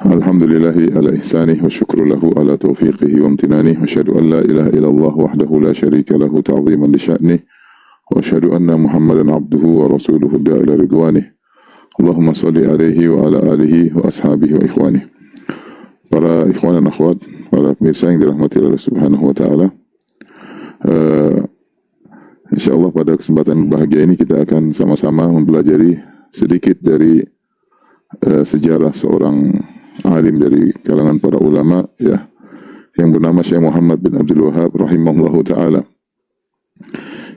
Alhamdulillahi ala ihsanih wa syukru lahu ala taufiqihi wa amtinanih wa asyhadu an la ilaha illallah wahdahu la syarika lahu ta'ziman li sya'nih wa asyhadu anna Muhammadan abduhu wa rasuluhu da'ila ridwanih. Allahumma salli alaihi wa ala alihi wa ashabihi wa ikhwanih. Para ikhwan dan akhwat, para pemirsa yang dirahmati Allah Subhanahu wa taala. Insyaallah pada kesempatan bahagia ini kita akan sama-sama mempelajari sedikit dari sejarah seorang alim dari kalangan para ulama ya, yang bernama Syekh Muhammad bin Abdul Wahhab rahimahullahu taala,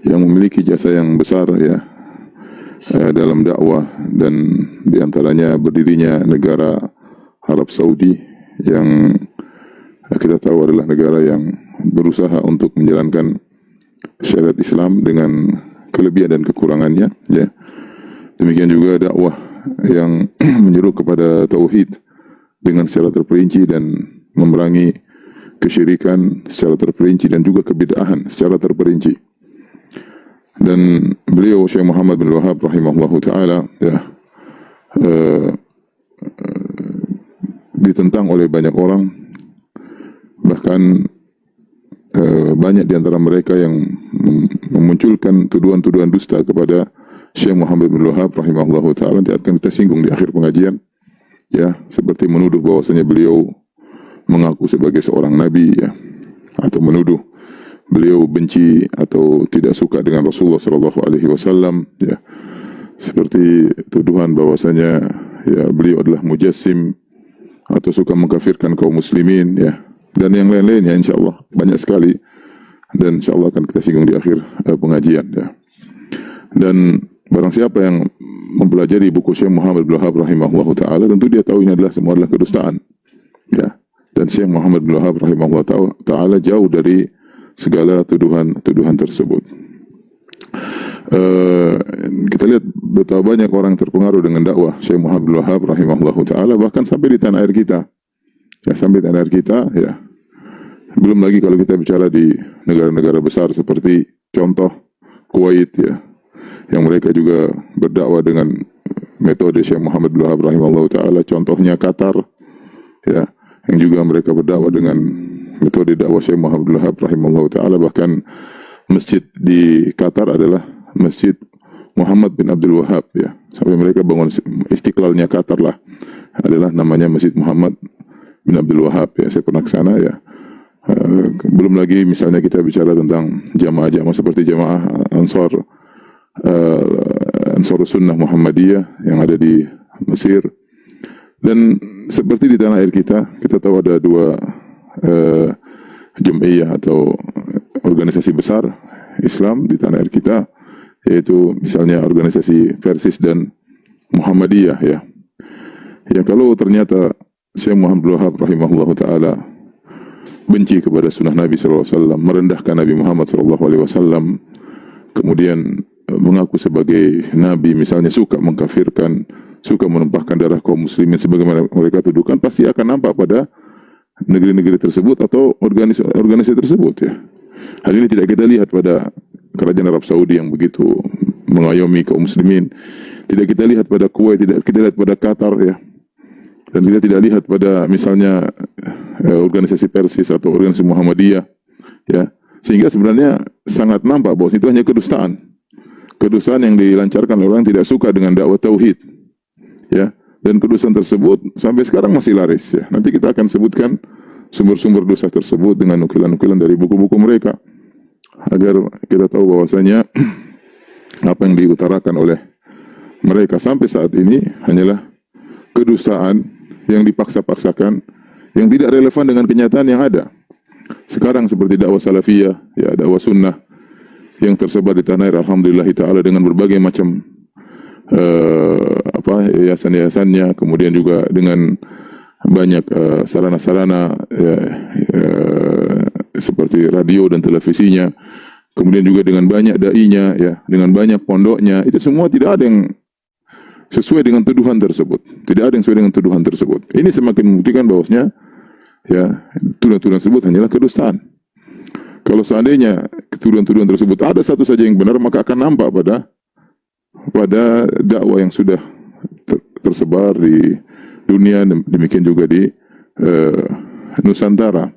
yang memiliki jasa yang besar ya dalam dakwah, dan diantaranya berdirinya negara Arab Saudi yang kita tahu adalah negara yang berusaha untuk menjalankan syariat Islam dengan kelebihan dan kekurangannya ya. Demikian juga dakwah yang menyeru kepada tauhid dengan secara terperinci dan memerangi kesyirikan secara terperinci dan juga kebid'ahan secara terperinci. Dan beliau Syekh Muhammad bin Wahhab rahimahullahu taala ya ditentang oleh banyak orang, bahkan banyak di antara mereka yang memunculkan tuduhan-tuduhan dusta kepada Syekh Muhammad bin Wahhab rahimahullahu taala. Nanti akan kita singgung di akhir pengajian ya, seperti menuduh bahwasanya beliau mengaku sebagai seorang nabi ya, atau menuduh beliau benci atau tidak suka dengan Rasulullah sallallahu alaihi wasallam ya, seperti tuduhan bahwasanya ya beliau adalah mujassim atau suka mengkafirkan kaum muslimin ya, dan yang lain-lainnya insyaallah banyak sekali, dan insyaallah akan kita singgung di akhir pengajian ya. Dan barang siapa yang mempelajari buku Syekh Muhammad bin Wahhab rahimahullahu taala, tentu dia tahu ini adalah semua adalah kedustaan ya. Dan Syekh Muhammad bin Wahhab rahimahullahu taala jauh dari segala tuduhan tersebut. Kita lihat betapa banyak orang terpengaruh dengan dakwah Syekh Muhammad bin Wahhab rahimahullahu taala, bahkan sampai di tanah air kita ya, sampai tanah air kita ya. Belum lagi kalau kita bicara di negara-negara besar seperti contoh Kuwait ya, yang mereka juga berdakwah dengan metode Syekh Muhammad bin Wahhab rahimahullahu taala. Contohnya Qatar ya, yang juga mereka berdakwah dengan metode dakwah Syekh Muhammad bin Wahhab rahimahullahu taala. Bahkan masjid di Qatar adalah Masjid Muhammad bin Abdul Wahhab ya, sampai mereka bangun Istiqlalnya Qatar lah, adalah namanya Masjid Muhammad bin Abdul Wahhab ya. Saya pernah ke sana ya. Belum lagi misalnya kita bicara tentang jamaah-jamaah seperti jamaah Ansar Sunnah Muhammadiyah yang ada di Mesir. Dan seperti di tanah air kita tahu ada dua jum'iyah atau organisasi besar Islam di tanah air kita, yaitu misalnya organisasi Persis dan Muhammadiyah ya. Ya, kalau ternyata Syekh Muhammad bin Wahhab rahimahullahu taala benci kepada sunnah Nabi SAW, merendahkan Nabi Muhammad SAW, kemudian mengaku sebagai Nabi, misalnya suka mengkafirkan, suka menumpahkan darah kaum muslimin sebagaimana mereka tuduhkan, pasti akan nampak pada negeri-negeri tersebut atau organisasi tersebut ya. Hal ini tidak kita lihat pada kerajaan Arab Saudi yang begitu mengayomi kaum muslimin, tidak kita lihat pada Kuwait, tidak kita lihat pada Qatar ya, dan kita tidak lihat pada misalnya organisasi Persis atau organisasi Muhammadiyah ya. Sehingga sebenarnya sangat nampak bahwa itu hanya kedustaan yang dilancarkan oleh orang yang tidak suka dengan dakwah tauhid ya, dan kedustaan tersebut sampai sekarang masih laris ya. Nanti kita akan sebutkan sumber-sumber dosa tersebut dengan nukilan-nukilan dari buku-buku mereka, agar kita tahu bahwasanya apa yang diutarakan oleh mereka sampai saat ini hanyalah kedustaan yang dipaksa-paksakan, yang tidak relevan dengan kenyataan yang ada sekarang, seperti dakwah salafiyah ya, dakwah sunnah yang tersebar di tanah air alhamdulillah taala dengan berbagai macam yayasan-yayasannya, kemudian juga dengan banyak sarana-sarana seperti radio dan televisinya, kemudian juga dengan banyak dai-nya ya, dengan banyak pondoknya. Itu semua tidak ada yang sesuai dengan tuduhan tersebut. Tidak ada yang sesuai dengan tuduhan tersebut. Ini semakin membuktikan bahwasanya ya, tuduhan-tuduhan tersebut hanyalah kedustaan. Kalau seandainya tuduhan-tuduhan tersebut ada satu saja yang benar, maka akan nampak pada dakwah yang sudah tersebar di dunia, demikian juga di Nusantara.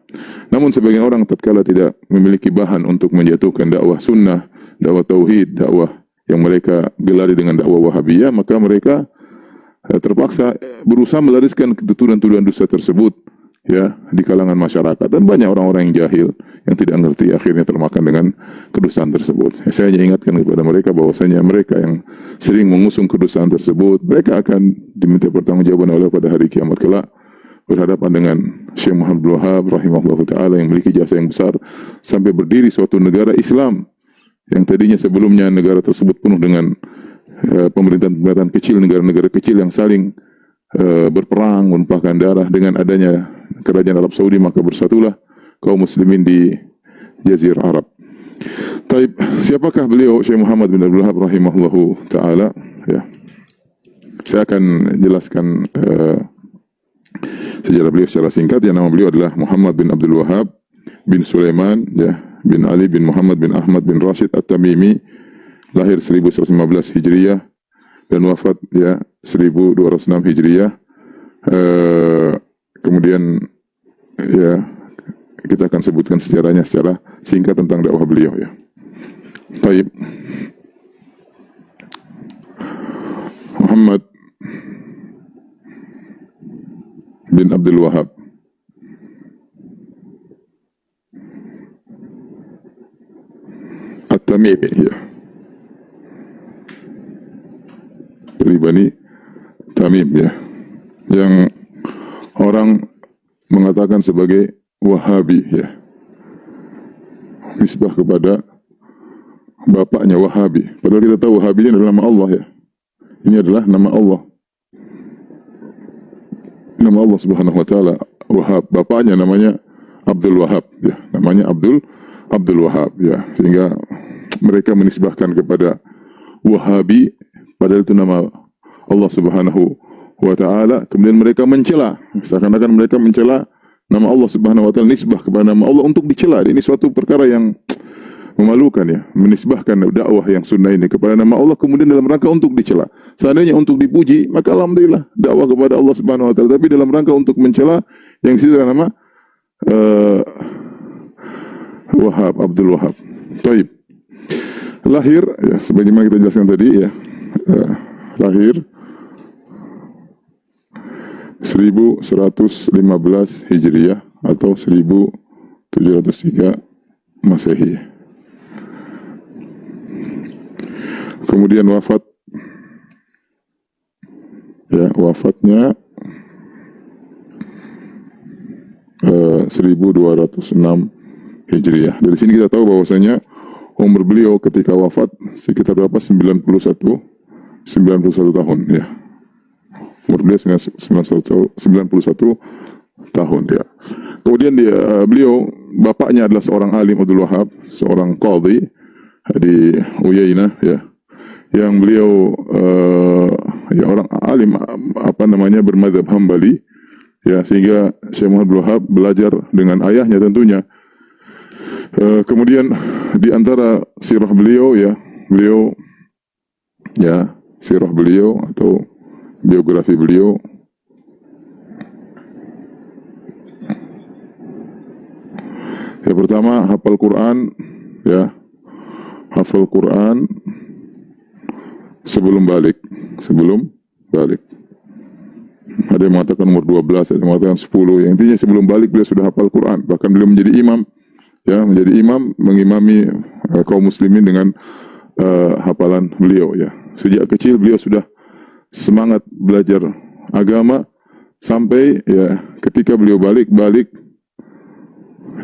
Namun sebagian orang tatkala tidak memiliki bahan untuk menjatuhkan dakwah sunnah, dakwah tauhid, dakwah yang mereka gelari dengan dakwah Wahabiyah, maka mereka terpaksa berusaha melariskan tuduhan-tuduhan dusta tersebut ya di kalangan masyarakat, dan banyak orang-orang yang jahil yang tidak mengerti akhirnya termakan dengan kedustaan tersebut. Saya hanya ingatkan kepada mereka bahwasanya mereka yang sering mengusung kedustaan tersebut, mereka akan diminta pertanggungjawaban oleh pada hari kiamat kelak, berhadapan dengan Syekh Muhammad Abdul Wahab rahimahullah ta'ala yang memiliki jasa yang besar sampai berdiri suatu negara Islam yang tadinya sebelumnya negara tersebut penuh dengan pemerintahan-pemerintahan kecil, negara-negara kecil yang saling berperang, menumpahkan darah. Dengan adanya kerajaan Arab Saudi, maka bersatulah kaum muslimin di Jazirah Arab. Taib, siapakah beliau Syekh Muhammad bin Abdul Wahab rahimahullahu ta'ala? Ya. Saya akan jelaskan sejarah beliau secara singkat. Yang nama beliau adalah Muhammad bin Abdul Wahab bin Sulaiman ya, bin Ali bin Muhammad bin Ahmad bin Rashid At-Tamimi, lahir 1115 Hijriyah dan wafat ya 1206 Hijriyah. Kemudian ya kita akan sebutkan sejarahnya secara singkat tentang dakwah beliau ya. Baik. Muhammad bin Abdul Wahab At-Tamimi ya, dari Bani Tamim ya, yang orang mengatakan sebagai Wahabi ya, nisbah kepada bapaknya Wahabi. Padahal kita tahu Wahabi ini adalah nama Allah ya. Ini adalah nama Allah. Nama Allah Subhanahu wa taala Wahab. Bapaknya namanya Abdul Wahab ya, namanya Abdul Wahab ya. Sehingga mereka menisbahkan kepada Wahabi padahal itu nama Allah Subhanahu wa taala. Kemudian mereka mencela, seakan-akan mereka mencela nama Allah Subhanahu wa taala, nisbah kepada nama Allah untuk dicela. Ini suatu perkara yang memalukan ya, menisbahkan dakwah yang sunnah ini kepada nama Allah kemudian dalam rangka untuk dicela. Seandainya untuk dipuji, maka alhamdulillah dakwah kepada Allah Subhanahu wa taala, tapi dalam rangka untuk mencela yang situ nama Wahab, Abdul Wahab. Baik. Lahir ya, sebagaimana kita jelaskan tadi ya, lahir 1115 Hijriah atau 1703 Masehi. Kemudian wafat ya, wafatnya 1206 Hijriah. Dari sini kita tahu bahwasanya umur beliau ketika wafat sekitar berapa? 91 tahun ya. Umur beliau 91 tahun ya. Kemudian beliau bapaknya adalah seorang alim Abdul Wahab, seorang qadhi di Uyainah ya. Yang beliau ya orang alim bermadzhab Hambali ya, sehingga Syekh Muhammad Abdul Wahab belajar dengan ayahnya tentunya. Kemudian di antara sirah beliau ya, sirah beliau atau biografi beliau yang pertama hafal Quran ya, hafal Quran sebelum balik. Ada yang mengatakan umur 12, ada yang mengatakan 10. Yang intinya sebelum balik beliau sudah hafal Quran. Bahkan beliau menjadi imam ya, mengimami kaum muslimin dengan hafalan beliau ya. Sejak kecil beliau sudah semangat belajar agama sampai ya ketika beliau balik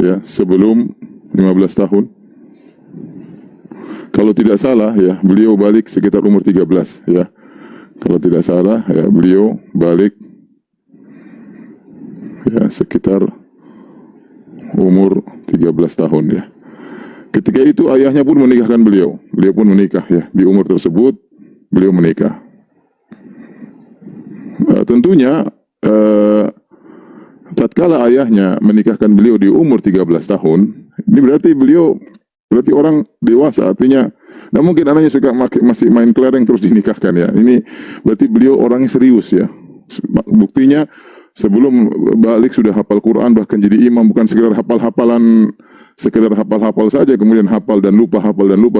ya sebelum 15 tahun. Kalau tidak salah ya, beliau balik sekitar umur 13 ya. Kalau tidak salah ya, beliau balik ya sekitar umur 13 tahun ya. Ketika itu ayahnya pun menikahkan beliau. Beliau pun menikah ya. Di umur tersebut beliau menikah. Tentunya tatkala ayahnya menikahkan beliau di umur 13 tahun, ini berarti orang dewasa, artinya tidak mungkin anaknya masih main kelereng terus dinikahkan ya. Ini berarti beliau orangnya serius ya. Buktinya sebelum balik sudah hafal Quran, bahkan jadi imam, bukan sekedar hafal-hafal saja kemudian hafal dan lupa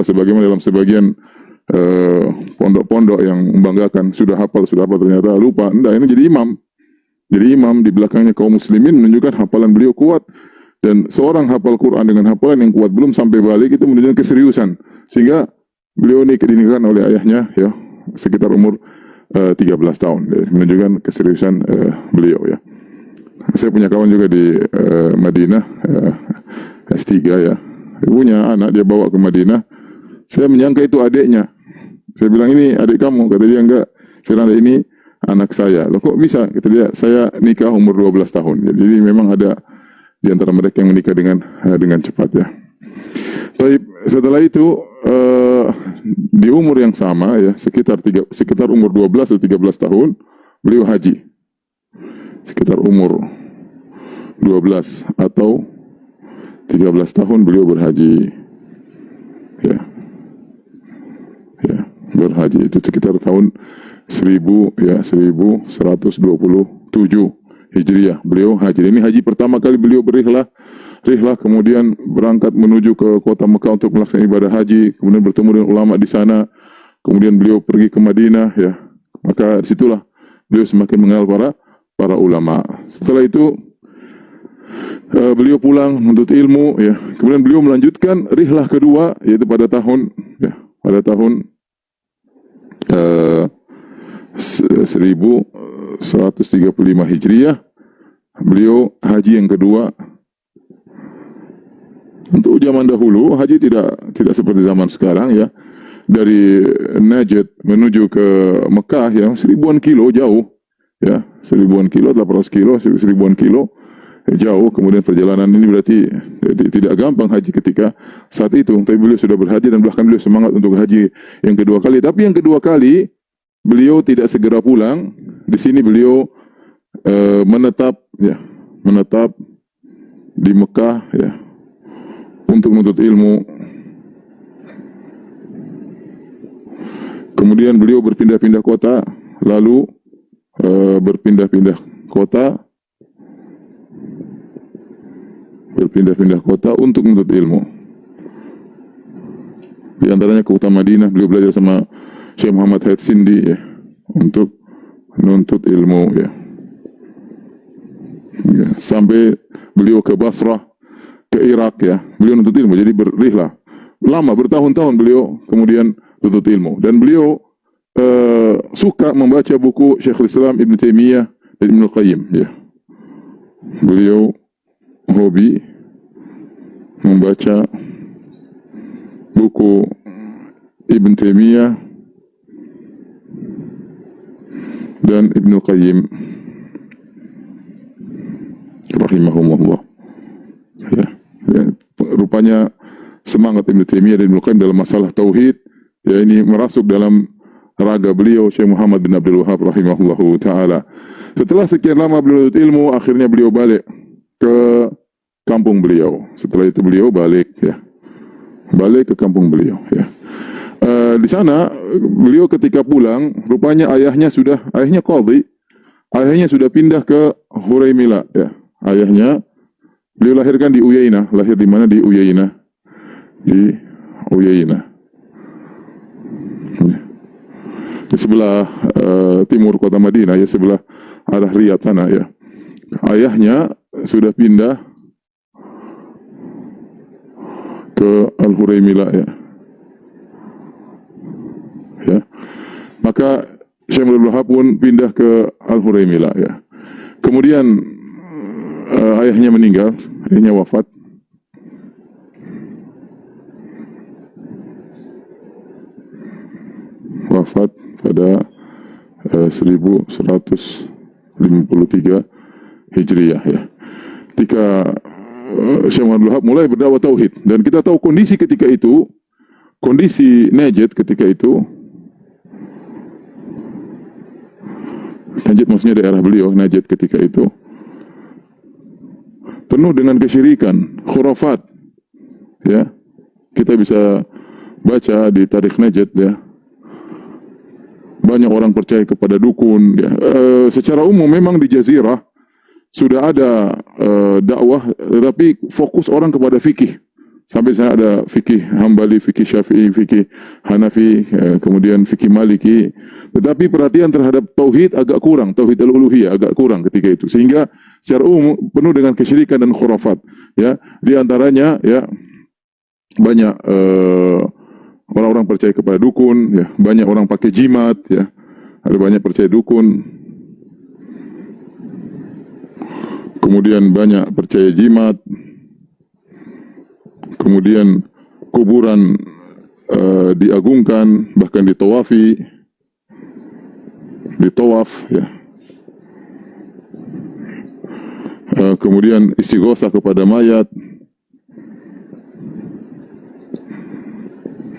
sebagaimana dalam sebagian pondok-pondok yang membanggakan sudah hafal ternyata lupa. Enggak, ini jadi imam. Jadi imam di belakangnya kaum muslimin menunjukkan hafalan beliau kuat. Dan seorang hafal Quran dengan hafalan yang kuat belum sampai balik itu menunjukkan keseriusan. Sehingga beliau ini dinikahkan oleh ayahnya ya sekitar umur 13 tahun, ya, menunjukkan keseriusan beliau ya. Saya punya kawan juga di Madinah, S3 ya. Dia punya anak, dia bawa ke Madinah. Saya menyangka itu adiknya. Saya bilang, ini adik kamu. Kata dia, enggak. Saya bilang, ini anak saya. Loh kok bisa? Kata dia, saya nikah umur 12 tahun. Jadi memang ada di antara mereka yang menikah dengan cepat ya. Tapi setelah itu di umur yang sama ya, sekitar umur 12 atau 13 tahun beliau haji. Sekitar umur 12 atau 13 tahun beliau berhaji. Ya. Ya, berhaji itu sekitar tahun 1127 Hijriah. Beliau haji. Ini haji pertama kali beliau berihlah kemudian berangkat menuju ke kota Mekah untuk melaksanakan ibadah haji, kemudian bertemu dengan ulama di sana, kemudian beliau pergi ke Madinah ya. Maka disitulah beliau semakin mengenal para ulama. Setelah itu beliau pulang menuntut ilmu ya. Kemudian beliau melanjutkan rihlah kedua yaitu pada tahun 1135 Hijriah. Beliau haji yang kedua. Untuk zaman dahulu haji tidak seperti zaman sekarang ya. Dari Najd menuju ke Mekah ya 1000-an kilo jauh ya, 1000-an kilo, 800 kilo, 1000-an kilo jauh. Kemudian perjalanan ini berarti tidak gampang haji ketika saat itu. Tapi beliau sudah berhaji dan bahkan beliau semangat untuk haji yang kedua kali. Tapi yang kedua kali beliau tidak segera pulang. Di sini beliau menetap di Mekah ya untuk menuntut ilmu. Kemudian beliau berpindah-pindah kota, lalu berpindah-pindah kota untuk menuntut ilmu. Di antaranya ke kota Madinah, beliau belajar sama Syekh Muhammad Haid Sindi ya, untuk menuntut ilmu ya. Ya, sampai beliau ke Basrah, ke Irak ya, beliau menuntut ilmu. Jadi berrihlah lama, bertahun-tahun beliau kemudian menuntut ilmu. Dan beliau suka membaca buku Syekhul Islam Ibn Taimiyah dan Ibnu Qayyim ya. Beliau hobi membaca buku Ibn Taimiyah dan Ibnu Qayyim rahimahumullah ya. Rupanya semangat Ibnu Taimiyah dan Ibnu Qayyim dalam masalah tauhid ya, ini merasuk dalam raga beliau Syekh Muhammad bin Abdul Wahhab rahimahullahu taala. Setelah sekian lama beliau menuntut ilmu, akhirnya beliau balik ke kampung beliau. Setelah itu beliau balik ke kampung beliau ya. Di sana beliau ketika pulang, rupanya ayahnya qadhi, ayahnya sudah pindah ke Huraymila ya. Ayahnya beliau lahirkan di Uyainah. Lahir di mana? Di Uyainah. Di sebelah timur kota Madinah ya, sebelah arah Riyadh sana ya. Ayahnya sudah pindah ke Al-Huraymila ya. Ya. Maka Syekh Abdul Wahhab pun pindah ke Al-Huraymila ya. Kemudian ayahnya meninggal, ayahnya wafat. Wafat pada 1153 Hijriah ya. Ketika Syekh Abdul Wahhab mulai berdakwah tauhid, dan kita tahu kondisi ketika itu, kondisi Najd ketika itu, Najd maksudnya daerah beliau, Najd ketika itu penuh dengan kesyirikan, khurafat ya. Kita bisa baca di tarikh Najd ya. banyak orang percaya kepada dukun. Ya. Secara umum memang di Jazirah sudah ada dakwah, tetapi fokus orang kepada fikih. Sampai sana ada fikih Hambali, fikih Syafi'i, fikih Hanafi, kemudian fikih Maliki. Tetapi perhatian terhadap tauhid agak kurang, tauhid al-uluhiyah agak kurang ketika itu. Sehingga secara umum penuh dengan kesyirikan dan khurafat. Ya, di antaranya ya banyak orang-orang percaya kepada dukun, ya, banyak orang pakai jimat, ya, ada banyak percaya dukun. Kemudian banyak percaya jimat. Kemudian kuburan diagungkan, bahkan ditawafi, ditawaf, ya. Kemudian istighosah kepada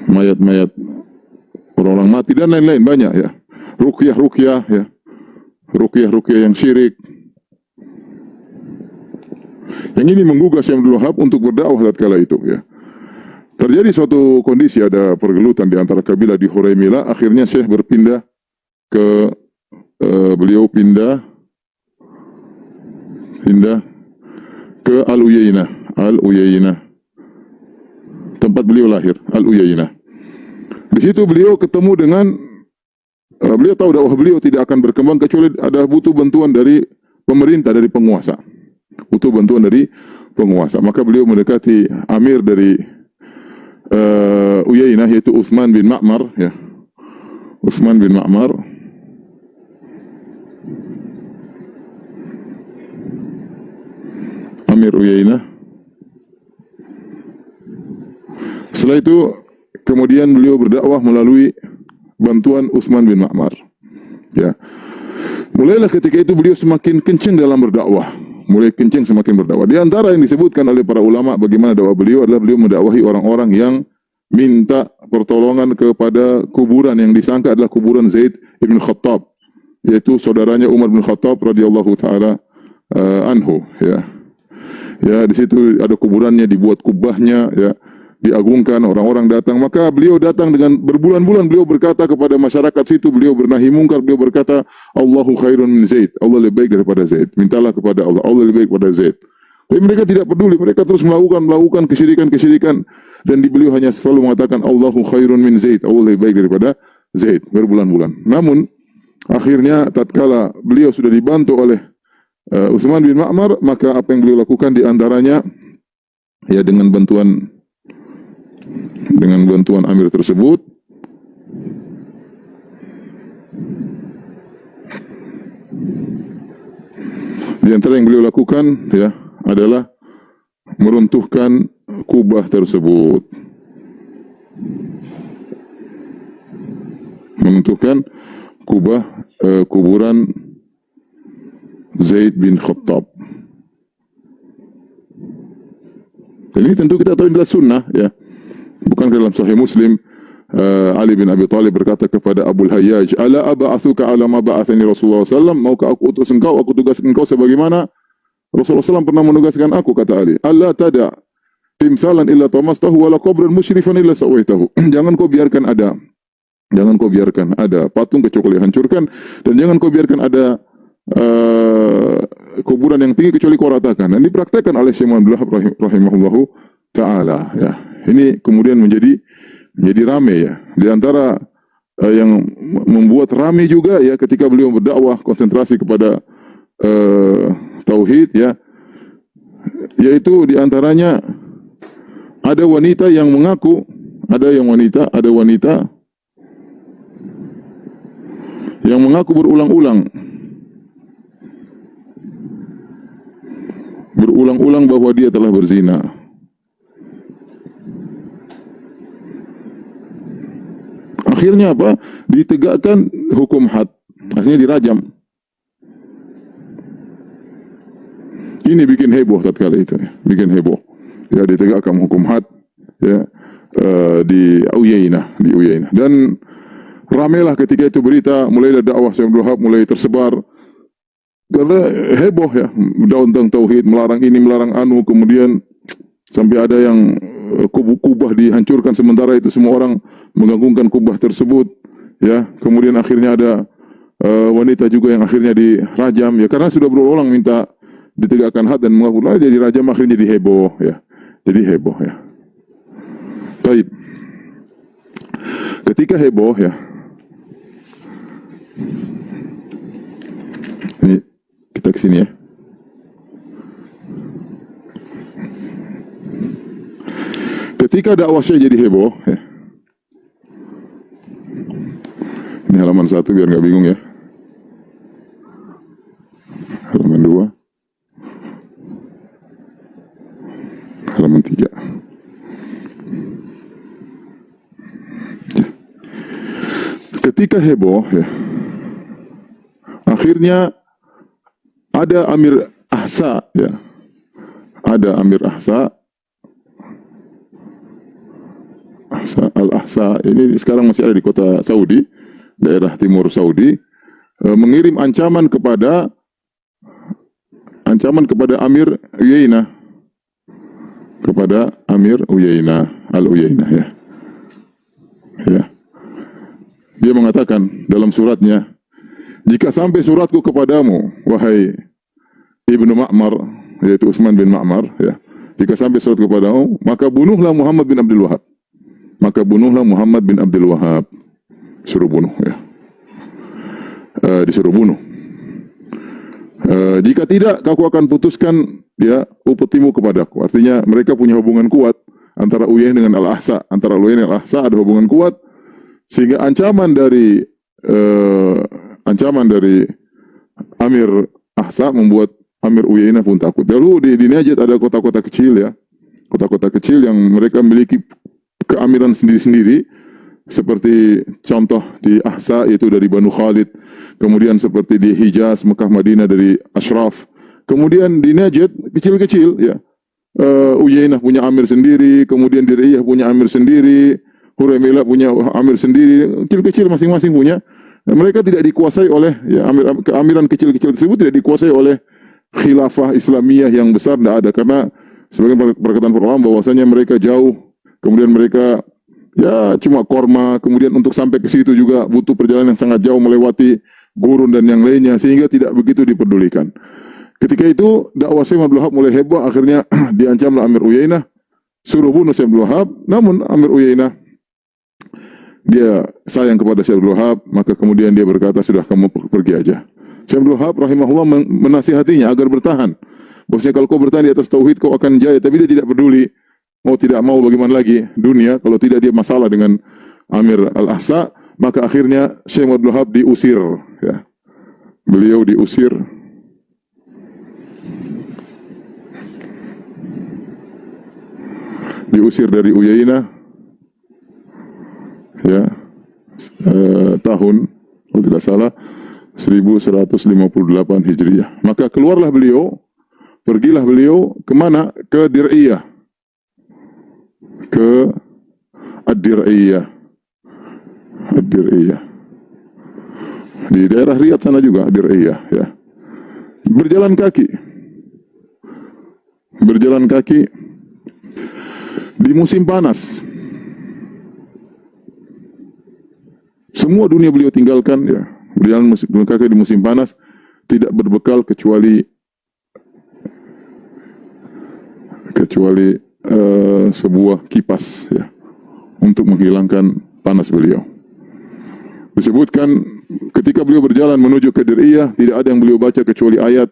mayat-mayat orang-orang mati dan lain-lain banyak, ya. Ruqyah, ya. Ruqyah yang syirik. Yang ini menggugah Syekh Abdul Wahab untuk berdakwah tatkala itu, ya. Terjadi suatu kondisi, ada pergelutan di antara kabilah di Huraymila. Akhirnya Syekh berpindah ke beliau pindah ke Al-Uyainah, tempat beliau lahir, Al-Uyainah. Di situ beliau ketemu dengan beliau tahu dakwah beliau tidak akan berkembang kecuali ada butuh bantuan dari pemerintah, dari penguasa. Butuh bantuan dari penguasa. Maka beliau mendekati amir dari Uyainah, yaitu Utsman bin Ma'mar, ya. Utsman bin Ma'mar. Amir Uyainah. Setelah itu kemudian beliau berdakwah melalui bantuan Utsman bin Ma'mar. Ya. Mulailah ketika itu beliau semakin kencang dalam berdakwah. Mulai kencang semakin berdakwah. Di antara yang disebutkan oleh para ulama bagaimana dakwah beliau adalah beliau mendakwahi orang-orang yang minta pertolongan kepada kuburan yang disangka adalah kuburan Zaid bin Khattab, yaitu saudaranya Umar bin Khattab radhiyallahu taala anhu, ya. Ya, di situ ada kuburannya, dibuat kubahnya, ya, diagungkan, orang-orang datang. Maka beliau datang dengan berbulan-bulan beliau berkata kepada masyarakat situ, beliau bernahi mungkar, beliau berkata, Allahu khairun min Zaid, Allah lebih baik daripada Zaid. Mintalah kepada Allah, Allah lebih baik daripada Zaid. Tapi mereka tidak peduli, mereka terus melakukan kesyirikan, dan beliau hanya selalu mengatakan Allahu khairun min Zaid, Allah lebih baik daripada Zaid, berbulan-bulan. Namun akhirnya tatkala beliau sudah dibantu oleh Utsman bin Ma'mar, maka apa yang beliau lakukan di antaranya, ya, dengan bantuan amir tersebut, di antara yang beliau lakukan, ya, adalah meruntuhkan kubah tersebut. Meruntuhkan kuburan Zaid bin Khattab. Dan ini tentu kita tahu adalah sunnah, ya. Bukan dalam Sahih Muslim, Ali bin Abi Thalib berkata kepada Abu Hayyaj, "Ala ab'atsuka ala ma ba'athani Rasulullah sallallahu, maukah aku utus engkau, aku tugaskan engkau sebagaimana Rasulullah SAW pernah menugaskan aku," kata Ali. "Alla tada timsalan illa tamastahu wala qabran musyrifan illa sawaitahu." Jangan kau biarkan ada patung kecuali hancurkan, dan jangan kau biarkan ada kuburan yang tinggi kecuali kau ratakan. Dan dipraktekkan oleh Syekh Muhammad rahimahullahu taala, ya. Ini kemudian menjadi ramai, ya. Di antara yang membuat ramai juga, ya, ketika beliau berdakwah konsentrasi kepada tauhid, ya, yaitu di antaranya ada wanita yang mengaku, ada wanita yang mengaku berulang-ulang bahwa dia telah berzina. Akhirnya apa? Ditegakkan hukum had. Akhirnya dirajam. Ini bikin heboh tatkala itu, ya. Bikin heboh. Ya, ditegakkan hukum had, ya, di Uyainah. Dan ramailah ketika itu berita, mulai dakwah Syekh Abdul Wahab mulai tersebar. Karena heboh, ya, tentang tauhid, melarang ini, melarang anu, kemudian sampai ada yang kubah dihancurkan, sementara itu semua orang mengagungkan kubah tersebut, ya. Kemudian akhirnya ada wanita juga yang akhirnya dirajam, ya, karena sudah berulang minta ditegakkan had dan mengaku jadi rajam, akhirnya jadi heboh, ya. Jadi heboh, ya. Baik. Ketika heboh, ya. Ini kita ke sini, ya. Ketika dakwah Syekh jadi heboh, ya. Ini halaman 1 biar nggak bingung, ya. Halaman 2. Halaman 3. Ya. Ketika heboh, ya. Akhirnya ada Amir Ahsa, ya. Ada Amir Ahsa. Al-Ahsa ini sekarang masih ada di kota Saudi, daerah timur Saudi, mengirim ancaman kepada Amir Uyainah, kepada Amir Uyainah Al-Uyainah, ya. Ya. Dia mengatakan dalam suratnya, jika sampai suratku kepadamu, wahai Ibnu Ma'mar, yaitu Utsman bin Ma'mar, ya. Jika sampai suratku kepadamu, maka bunuhlah Muhammad bin Abdul Wahab. Maka bunuhlah Muhammad bin Abdul Wahab. Suruh bunuh, ya. Disuruh bunuh. Jika tidak, aku akan putuskan, ya, upetimu kepadaku. Artinya mereka punya hubungan kuat antara Uyainah dengan Al-Ahsa. Antara Uyainah dan Al-Ahsa ada hubungan kuat, sehingga ancaman dari Amir Ahsa membuat Amir Uyainah pun takut. Lalu di Najd ada kota-kota kecil, ya. Kota-kota kecil yang mereka memiliki keamiran sendiri-sendiri, seperti contoh di Ahsa yaitu dari Banu Khalid, kemudian seperti di Hijaz, Mekah, Madinah dari Ashraf, kemudian di Najd kecil-kecil, ya. Uyainah punya amir sendiri, kemudian Dir'iyah punya amir sendiri, Huraimilah punya amir sendiri, kecil-kecil masing-masing punya. Dan mereka tidak dikuasai oleh, ya, keamiran kecil-kecil tersebut tidak dikuasai oleh khilafah Islamiyah yang besar, tidak ada, karena sebagian perkataan para ulama bahwasanya mereka jauh. Kemudian mereka, ya, cuma korma, kemudian untuk sampai ke situ juga butuh perjalanan yang sangat jauh melewati gurun dan yang lainnya, sehingga tidak begitu dipedulikan. Ketika itu dakwah Syekh Abdul Wahab mulai heboh, akhirnya diancamlah Amir Uyainah, suruh bunuh Syekh Abdul Wahab. Namun Amir Uyainah, dia sayang kepada Syekh Abdul Wahab, maka kemudian dia berkata, sudah, kamu pergi aja. Syekh Abdul Wahab rahimahullah menasihatinya agar bertahan. Bahwasanya kalau kau bertahan di atas tauhid, kau akan jaya. Tapi dia tidak peduli. Mau tidak mau bagaimana lagi dunia, kalau tidak dia masalah dengan Amir Al-Ahsa. Maka akhirnya Syekh Abdul Wahab diusir, ya. Beliau diusir. Diusir dari Uyainah, ya, tahun, kalau tidak salah 1158 Hijriah. Maka keluarlah beliau, pergilah beliau kemana? Ke Dir'iyah, ke Ad-Dir'iyah, Ad-Dir'iyah di daerah Riyadh sana juga, Dir'iyah, ya. Berjalan kaki di musim panas. Semua dunia beliau tinggalkan, ya. Berjalan kaki di musim panas, tidak berbekal kecuali sebuah kipas, ya, untuk menghilangkan panas beliau. Disebutkan ketika beliau berjalan menuju ke Dir'iyah, tidak ada yang beliau baca kecuali ayat,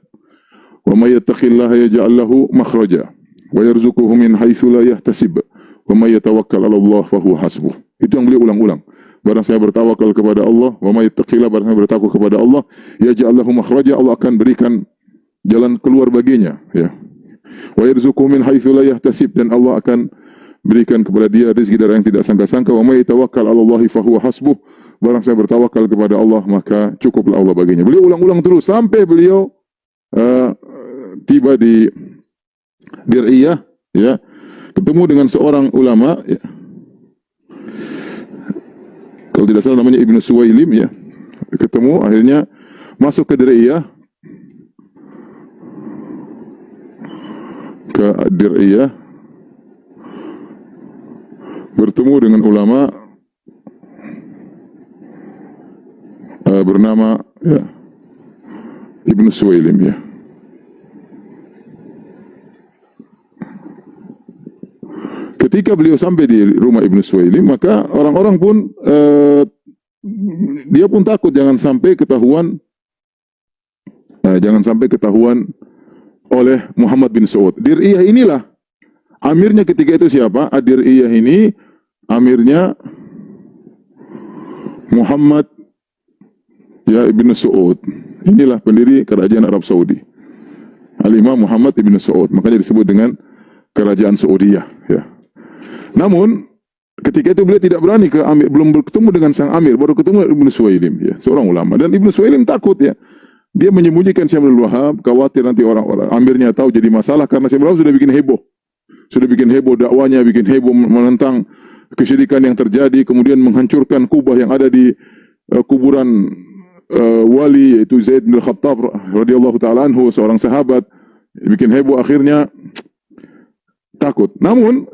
wa may yattaqillaha yaj'al lahu makhraja wa yarzuquhu min haitsu la yahtasib wa may yatawakkal 'ala Allah fa huwa hasbuh. Itu yang beliau ulang-ulang. Barang saya bertawakal kepada Allah, wa may yattaqillah, barang saya bertakwa kepada Allah, yaj'al lahu makhraja, Allah akan berikan jalan keluar baginya, ya. Wa yarzuquhu min haitsu la yahtasib, dan Allah akan berikan kepada dia rezeki dari yang tidak sangka-sangka. Wa may tawakkal 'ala Allah fa huwa hasbuh, barang saya bertawakal kepada Allah, maka cukuplah Allah baginya. Beliau ulang-ulang terus sampai beliau tiba di Dir'iyah, ya, ketemu dengan seorang ulama, ya. Kalau tidak salah namanya Ibnu Suwailim, ya. Ketemu, akhirnya masuk ke Dir'iyah, bertemu dengan ulama, bernama ya, Ibnu Suwailim ya. Ketika beliau sampai di rumah Ibnu Suwailim, maka orang-orang pun dia pun takut jangan sampai ketahuan oleh Muhammad bin Saud. Dir'iyah inilah amirnya ketika itu siapa? Dir'iyah ini amirnya Muhammad ya Ibnu Saud. Inilah pendiri kerajaan Arab Saudi. Al-Imam Muhammad Ibnu Saud, makanya disebut dengan kerajaan Saudiyah ya. Namun ketika itu beliau tidak berani ke amir, belum bertemu dengan sang amir, baru ketemu Ibnu Suwailim ya, seorang ulama. Dan Ibnu Suwailim takut ya. Dia menyembunyikan Syekh Abdul Wahab, khawatir nanti orang-orang amirnya tahu jadi masalah karena Syekh Abdul Wahab sudah bikin heboh. Sudah bikin heboh dakwanya, bikin heboh menentang kesyirikan yang terjadi, kemudian menghancurkan kubah yang ada di kuburan wali yaitu Zaid bin Khattab radhiyallahu taala anhu, seorang sahabat. Bikin heboh, akhirnya takut. Namun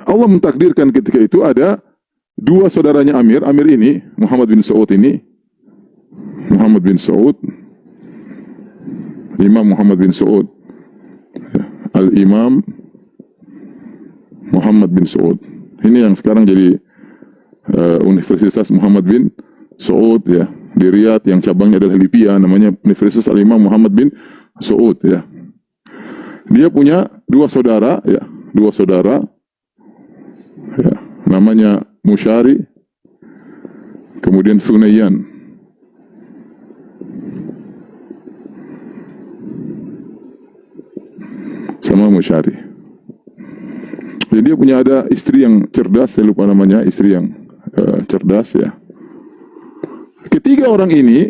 Allah mentakdirkan ketika itu ada dua saudaranya Amir ini, Muhammad bin Saud ini, Muhammad bin Saud, Imam Muhammad bin Saud, Al-Imam Muhammad bin Saud. Ini yang sekarang jadi Universitas Muhammad bin Saud ya, di Riyadh, yang cabangnya adalah Libya, namanya Universitas Al-Imam Muhammad bin Saud ya. Dia punya dua saudara ya, ya, namanya Musyari, kemudian Sunayyan. Sama Musyari. Jadi dia punya ada istri yang cerdas, saya lupa namanya, istri yang cerdas ya. Ketiga orang ini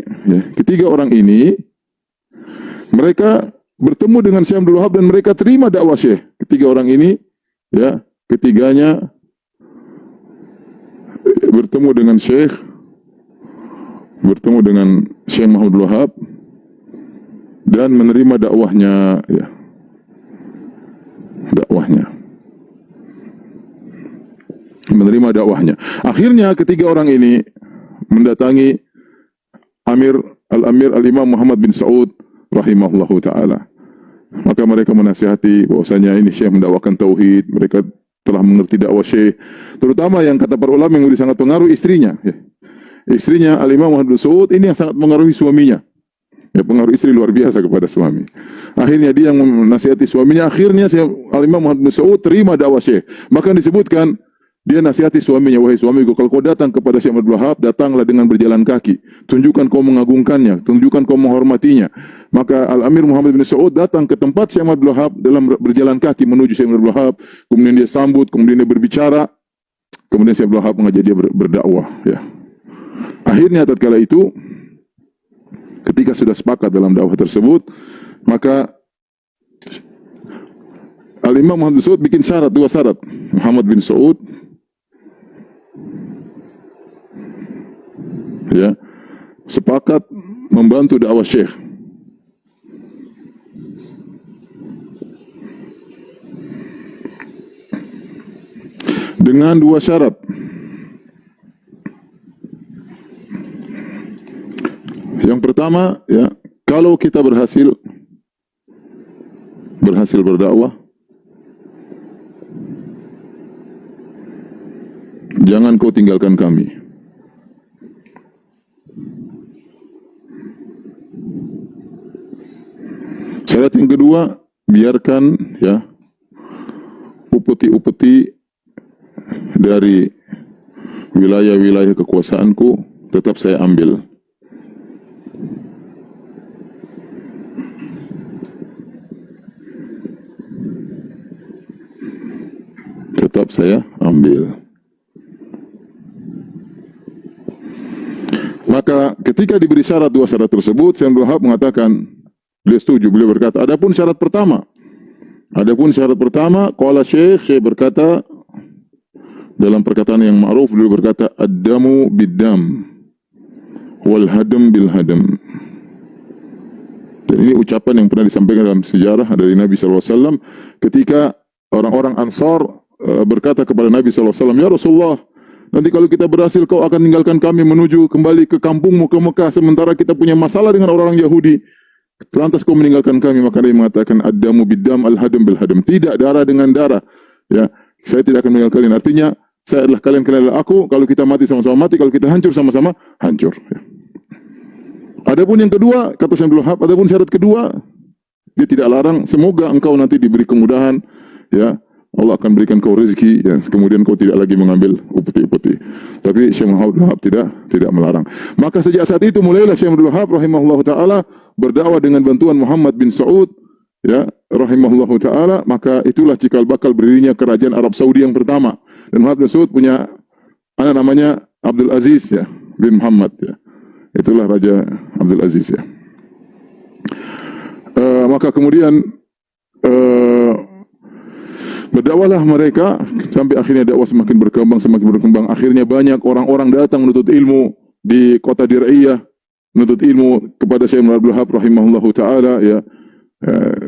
mereka bertemu dengan Syekh Abdul Wahab dan mereka terima dakwah Syekh. Ketiga orang ini ya, ketiganya bertemu dengan Syekh Muhammad Abdul Wahab dan menerima dakwahnya ya. Menerima dakwahnya. Akhirnya ketiga orang ini mendatangi Al-Amir Al-Imam Muhammad bin Saud rahimahullahu ta'ala. Maka mereka menasihati bahwasanya ini Syekh mendakwakan tauhid, mereka telah mengerti dakwah Syekh, terutama yang kata para ulama yang sangat pengaruh istrinya ya. Istrinya Al-Imam Muhammad bin Saud ini yang sangat mengaruhi suaminya. Ya, pengaruh istri luar biasa kepada suami. Akhirnya dia yang menasihati suaminya, akhirnya Al-Imam Muhammad bin Saud terima dakwah Syekh. Maka disebutkan dia nasihati suaminya, wahai suamiku, kalau kau datang kepada Syekh Abdul Wahab, datanglah dengan berjalan kaki. Tunjukkan kau mengagungkannya, tunjukkan kau menghormatinya. Maka Al-Amir Muhammad bin Saud datang ke tempat Syekh Abdul Wahab dalam berjalan kaki menuju Syekh Abdul Wahab. Kemudian dia sambut, kemudian dia berbicara. Kemudian Syekh Abdul Wahab mengajak dia berdakwah. Ya. Akhirnya tatkala itu, ketika sudah sepakat dalam dakwah tersebut, maka Al-Imam Muhammad bin Saud bikin dua syarat. Muhammad bin Saud ya, sepakat membantu dakwah Syekh. Dengan dua syarat. Yang pertama ya, kalau kita berhasil berdakwah, jangan kau tinggalkan kami. Syarat yang kedua, biarkan ya upeti-upeti dari wilayah-wilayah kekuasaanku tetap saya ambil. Tetap saya ambil. Maka ketika diberi dua syarat tersebut, Syekh Abdul Wahab mengatakan, beliau setuju, beliau berkata, adapun syarat pertama, qala Syekh berkata dalam perkataan yang ma'ruf, beliau berkata, ad-damu bid-dam wal hadam bil hadam. Dan ini ucapan yang pernah disampaikan dalam sejarah dari Nabi SAW ketika orang-orang Ansar berkata kepada Nabi SAW, ya Rasulullah, nanti kalau kita berhasil kau akan tinggalkan kami menuju kembali ke kampungmu ke Mekah, sementara kita punya masalah dengan orang Yahudi. Lantas kau meninggalkan kami. Maka dia mengatakan ad-damu bid-dam, al-hadam bil-hadam. Tidak darah dengan darah. Ya, saya tidak akan meninggalkan kalian. Artinya saya adalah kalian, kalian adalah aku. Kalau kita mati sama-sama mati, kalau kita hancur sama-sama hancur. Ya. Adapun yang kedua, kata Syekh Abdul Wahab, adapun syarat kedua, dia tidak larang, semoga engkau nanti diberi kemudahan, ya, Allah akan berikan kau rezeki, ya, kemudian kau tidak lagi mengambil upeti-upeti. Tapi Syekh Abdul Wahab tidak melarang. Maka sejak saat itu mulailah Syekh Abdul Wahab rahimahullah taala berdakwah dengan bantuan Muhammad bin Saud, ya, rahimahullah taala. Maka itulah cikal bakal berdirinya kerajaan Arab Saudi yang pertama. Dan Muhammad bin Saud punya anak namanya Abdul Aziz, ya, bin Muhammad, ya. Itulah Raja Abdul Aziz, ya. Maka kemudian berdakwahlah mereka sampai akhirnya dakwah semakin berkembang. Akhirnya banyak orang-orang datang menuntut ilmu di kota Dir'iyah, menuntut ilmu kepada Syekh Abdul Wahab rahimahullahu taala, ya.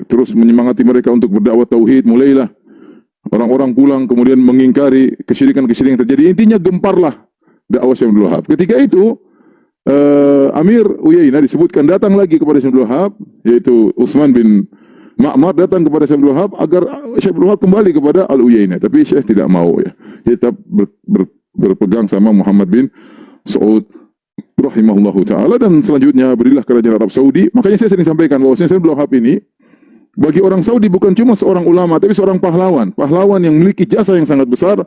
Terus menyemangati mereka untuk berdakwah tauhid. Mulailah orang-orang pulang kemudian mengingkari kesyirikan-kesyirikan yang terjadi. Intinya gemparlah dakwah Syekh Abdul Wahab. Ketika itu Amir Uyainah disebutkan datang lagi kepada Syekh Abdul Wahab, yaitu Utsman bin Ma'mar datang kepada Syekh Abdul Wahab agar Syekh Abdul Wahab kembali kepada Al-Uyainah, tapi Syekh tidak mau, ya. Dia tetap berpegang sama Muhammad bin Saud rahimahullahu taala. Dan selanjutnya berilah kerajaan Arab Saudi. Makanya saya sering sampaikan bahwa Syekh Abdul Wahab ini bagi orang Saudi bukan cuma seorang ulama, tapi seorang pahlawan yang memiliki jasa yang sangat besar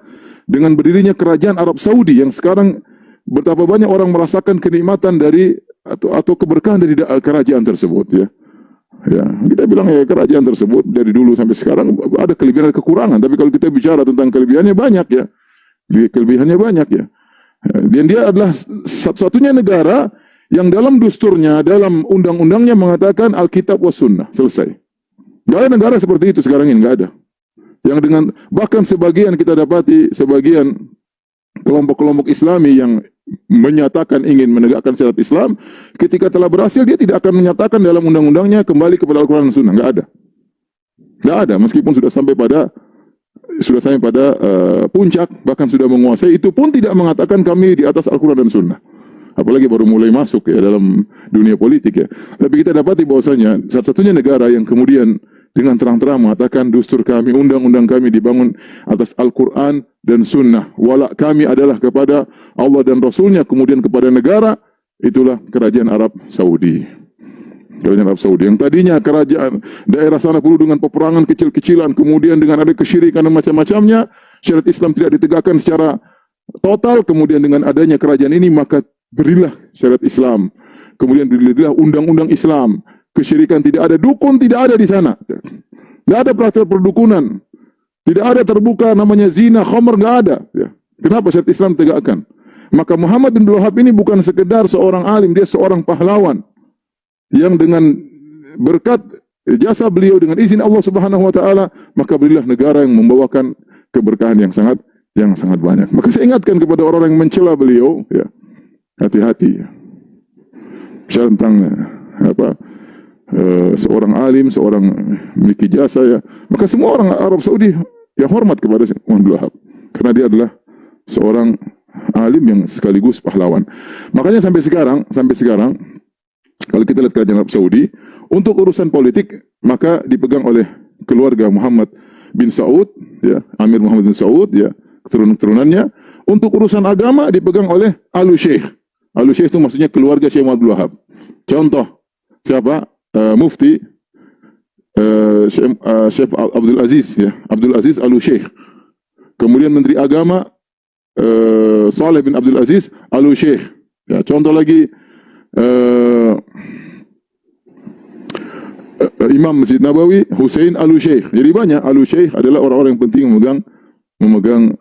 dengan berdirinya kerajaan Arab Saudi yang sekarang betapa banyak orang merasakan kenikmatan dari atau keberkahan dari kerajaan tersebut, ya. Ya, kita bilang ya kerajaan tersebut dari dulu sampai sekarang ada kelebihan dan kekurangan, tapi kalau kita bicara tentang kelebihannya banyak, ya. Kelebihannya banyak, ya. Dan dia adalah satu-satunya negara yang dalam dusturnya, dalam undang-undangnya mengatakan Alkitab was Sunnah, selesai. Gak ada negara seperti itu sekarang ini, gak ada. Yang dengan bahkan sebagian kita dapati sebagian kelompok-kelompok Islami yang menyatakan ingin menegakkan syariat Islam, ketika telah berhasil dia tidak akan menyatakan dalam undang-undangnya kembali kepada Al-Quran dan Sunnah. Nggak ada. Nggak ada, meskipun sudah sampai pada puncak, bahkan sudah menguasai, itu pun tidak mengatakan kami di atas Al-Quran dan Sunnah. Apalagi baru mulai masuk, ya, dalam dunia politik, ya. Tapi kita dapati bahwasanya satu-satunya negara yang kemudian dengan terang-terang mengatakan dustur kami, undang-undang kami dibangun atas Al-Quran dan Sunnah. Walak kami adalah kepada Allah dan Rasulnya, kemudian kepada negara, itulah kerajaan Arab Saudi. Kerajaan Arab Saudi yang tadinya kerajaan daerah sana penuh dengan peperangan kecil-kecilan, kemudian dengan ada kesyirikan dan macam-macamnya, syariat Islam tidak ditegakkan secara total. Kemudian dengan adanya kerajaan ini maka berilah syariat Islam, kemudian berilah undang-undang Islam. Kesyirikan tidak ada, dukun tidak ada di sana, tidak ada praktek perdukunan, tidak ada terbuka namanya zina, khamr, nggak ada, ya. Kenapa syariat Islam ditegakkan? Maka Muhammad bin Abdul Wahab ini bukan sekedar seorang alim, dia seorang pahlawan yang dengan berkat jasa beliau dengan izin Allah Subhanahu wa taala, maka berilah negara yang membawakan keberkahan yang sangat banyak. Maka saya ingatkan kepada orang-orang yang mencela beliau, ya, hati-hati, ya. Bicara tentang seorang alim, seorang memiliki jasa, ya, maka semua orang Arab Saudi yang hormat kepada Syekh Abdul Wahab karena dia adalah seorang alim yang sekaligus pahlawan. Makanya sampai sekarang kalau kita lihat kerajaan Arab Saudi untuk urusan politik maka dipegang oleh keluarga Muhammad bin Saud, ya, Amir Muhammad bin Saud, ya, keturunan-keturunannya. Untuk urusan agama dipegang oleh Al-Syekh. Al-Syekh itu maksudnya keluarga Syekh Abdul Wahab. Contoh siapa? Mufti Syekh Abdul Aziz, ya, Abdul Aziz Al-Syekh. Kemudian Menteri Agama Saleh bin Abdul Aziz Al-Syekh. Ya, contoh lagi Imam Masjid Nabawi Hussein Al-Syekh. Jadi banyak. Al-Syekh adalah orang-orang yang penting memegang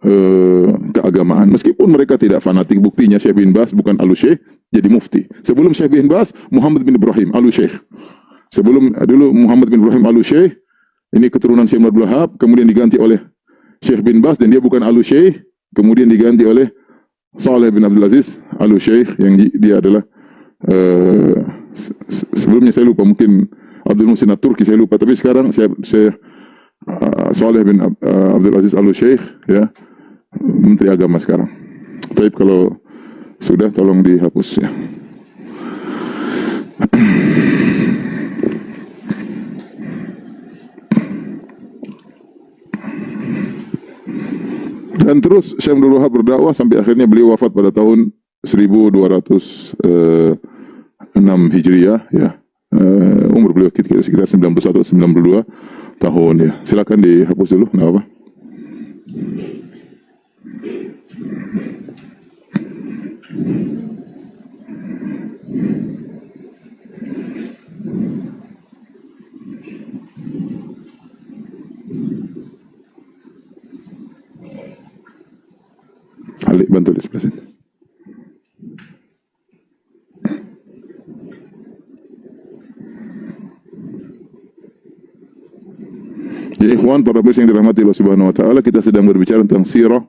keagamaan. Meskipun mereka tidak fanatik. Buktinya Syekh bin Baz bukan Al-Syekh jadi mufti. Sebelum Syekh bin Baz, Muhammad bin Ibrahim Al-Syekh. Dulu Muhammad bin Ibrahim Al-Syekh, ini keturunan Syekh Abdul Wahab, kemudian diganti oleh Syekh bin Baz, dan dia bukan Al-Syekh, kemudian diganti oleh Saleh bin Abdul Aziz Al-Syekh, yang dia adalah sebelumnya saya lupa, mungkin Abdul Muhsin At-Turki saya lupa, tapi sekarang saya Saleh bin Abdul Aziz Al-Syekh, ya, Menteri Agama sekarang. Tapi kalau sudah tolong dihapus ya. Dan terus Syekh Abdul Wahab berdakwah sampai akhirnya beliau wafat pada tahun 1206 Hijriah ya. Umur beliau sekitar 91 atau 92 tahun ya. Silakan dihapus dulu, enggak apa. Alik bantu di sebelah sini. Ya ikhwan, para pemirsa yang dirahmati Allah Subhanahu wa taala, kita sedang berbicara tentang sirah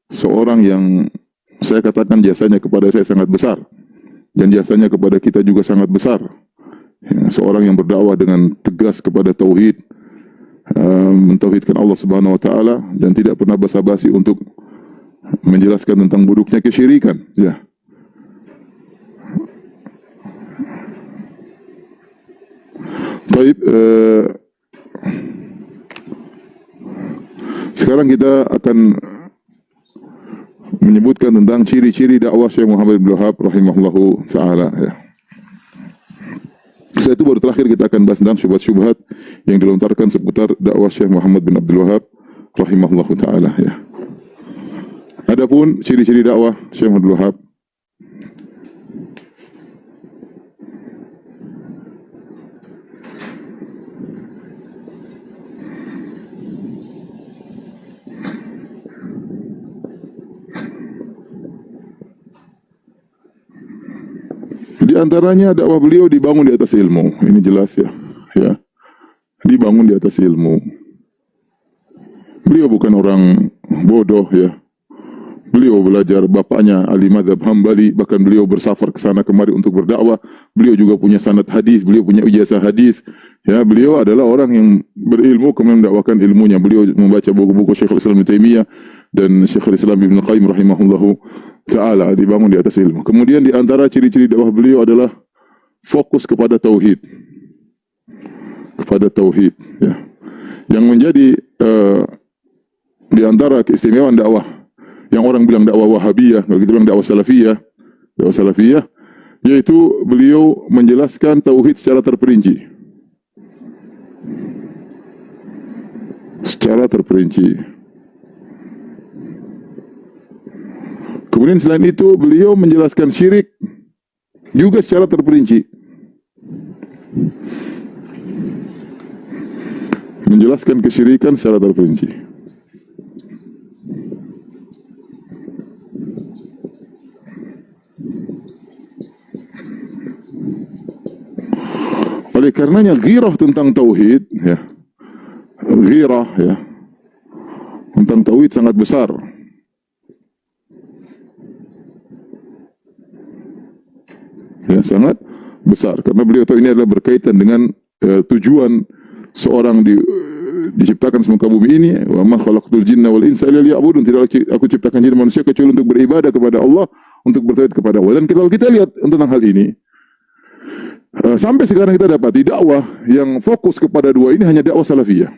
seorang yang saya katakan jasanya kepada saya sangat besar dan jasanya kepada kita juga sangat besar. Ya, seorang yang berdakwah dengan tegas kepada tauhid, mentauhidkan Allah Subhanahu wa taala dan tidak pernah basa-basi untuk menjelaskan tentang buruknya kesyirikan, ya. Baik, sekarang kita akan menyebutkan tentang ciri-ciri dakwah Syekh Muhammad bin Abdul Wahab rahimahullahu taala, ya. Setelah itu baru terakhir kita akan bahas tentang syubhat-syubhat yang dilontarkan seputar dakwah Syekh Muhammad bin Abdul Wahab rahimahullahu taala, ya. Adapun ciri-ciri dakwah Syekh Muhammad bin Abdul Wahab, di antaranya dakwah beliau dibangun di atas ilmu. Ini jelas ya, ya. Dibangun di atas ilmu. Beliau bukan orang bodoh ya. Beliau belajar, bapaknya ahli mazhab Hambali, bahkan beliau bersafar ke sana kemari untuk berdakwah. Beliau juga punya sanad hadis, beliau punya ijazah hadis. Ya, beliau adalah orang yang berilmu kemudian mendakwakan ilmunya. Beliau membaca buku-buku Syekhul Islam Ibnu Taimiyah dan Syekhul Islam Ibnu Qayyim rahimahullahu taala, dibangun di atas ilmu. Kemudian di antara ciri-ciri dakwah beliau adalah fokus kepada tauhid. Kepada tauhid, ya. Yang menjadi di antara keistimewaan dakwah yang orang bilang dakwah Wahabiyah, kalau kita bilang dakwah Salafiyah, yaitu beliau menjelaskan tauhid secara terperinci. Secara terperinci. Kemudian selain itu beliau menjelaskan syirik juga secara terperinci. Menjelaskan kesyirikan secara terperinci. Oleh karenanya ghirah tentang tauhid, ya, ghirah ya tentang tauhid sangat besar. Ya, sangat besar karena beliau tahu ini adalah berkaitan dengan tujuan seorang diciptakan semuka bumi ini. Wa ma khalaqtul jinna wal insa illa liya'budun. Tidak aku ciptakan jin manusia kecuali untuk beribadah kepada Allah, untuk bertauhid kepada Allah. Dan kalau kita lihat tentang hal ini, sampai sekarang kita dapati dakwah yang fokus kepada dua ini hanya dakwah Salafiyah.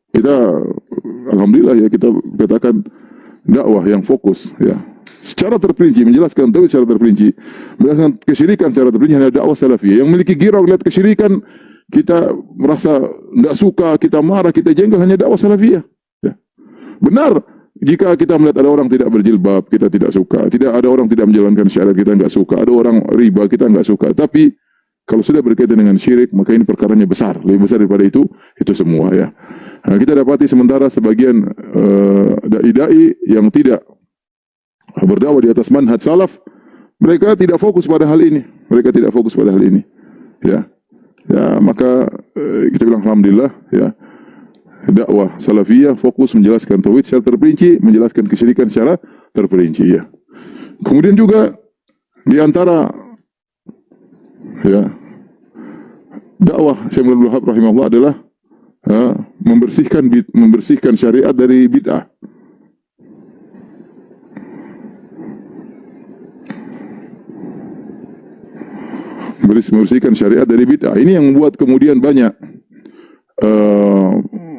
Kita alhamdulillah ya, kita katakan dakwah yang fokus ya secara terperinci, menjelaskan tauhid secara terperinci, menjelaskan kesyirikan secara terperinci, hanya dakwah Salafiyah. Yang memiliki ghirah melihat kesyirikan, kita merasa tidak suka, kita marah, kita jengkel, hanya dakwah Salafiyah, ya. Benar, jika kita melihat ada orang tidak berjilbab, kita tidak suka. Tidak ada orang tidak menjalankan syariat, kita enggak suka. Ada orang riba, kita enggak suka. Tapi kalau sudah berkaitan dengan syirik, maka ini perkaranya besar, lebih besar daripada itu semua, ya. Nah, kita dapati sementara sebagian dai-dai yang tidak berdakwah di atas manhaj salaf, mereka tidak fokus pada hal ini. Mereka tidak fokus pada hal ini, ya. Ya, maka kita bilang alhamdulillah, ya. Dakwah Salafiyah fokus menjelaskan tauhid secara terperinci, menjelaskan kesyirikan secara terperinci, ya. Kemudian juga di antara ya dakwah Syekh Muhammad bin Abdul Wahab rahimahullah adalah membersihkan syariat dari bid'ah. membersihkan syariat dari bid'ah. Ini yang membuat kemudian banyak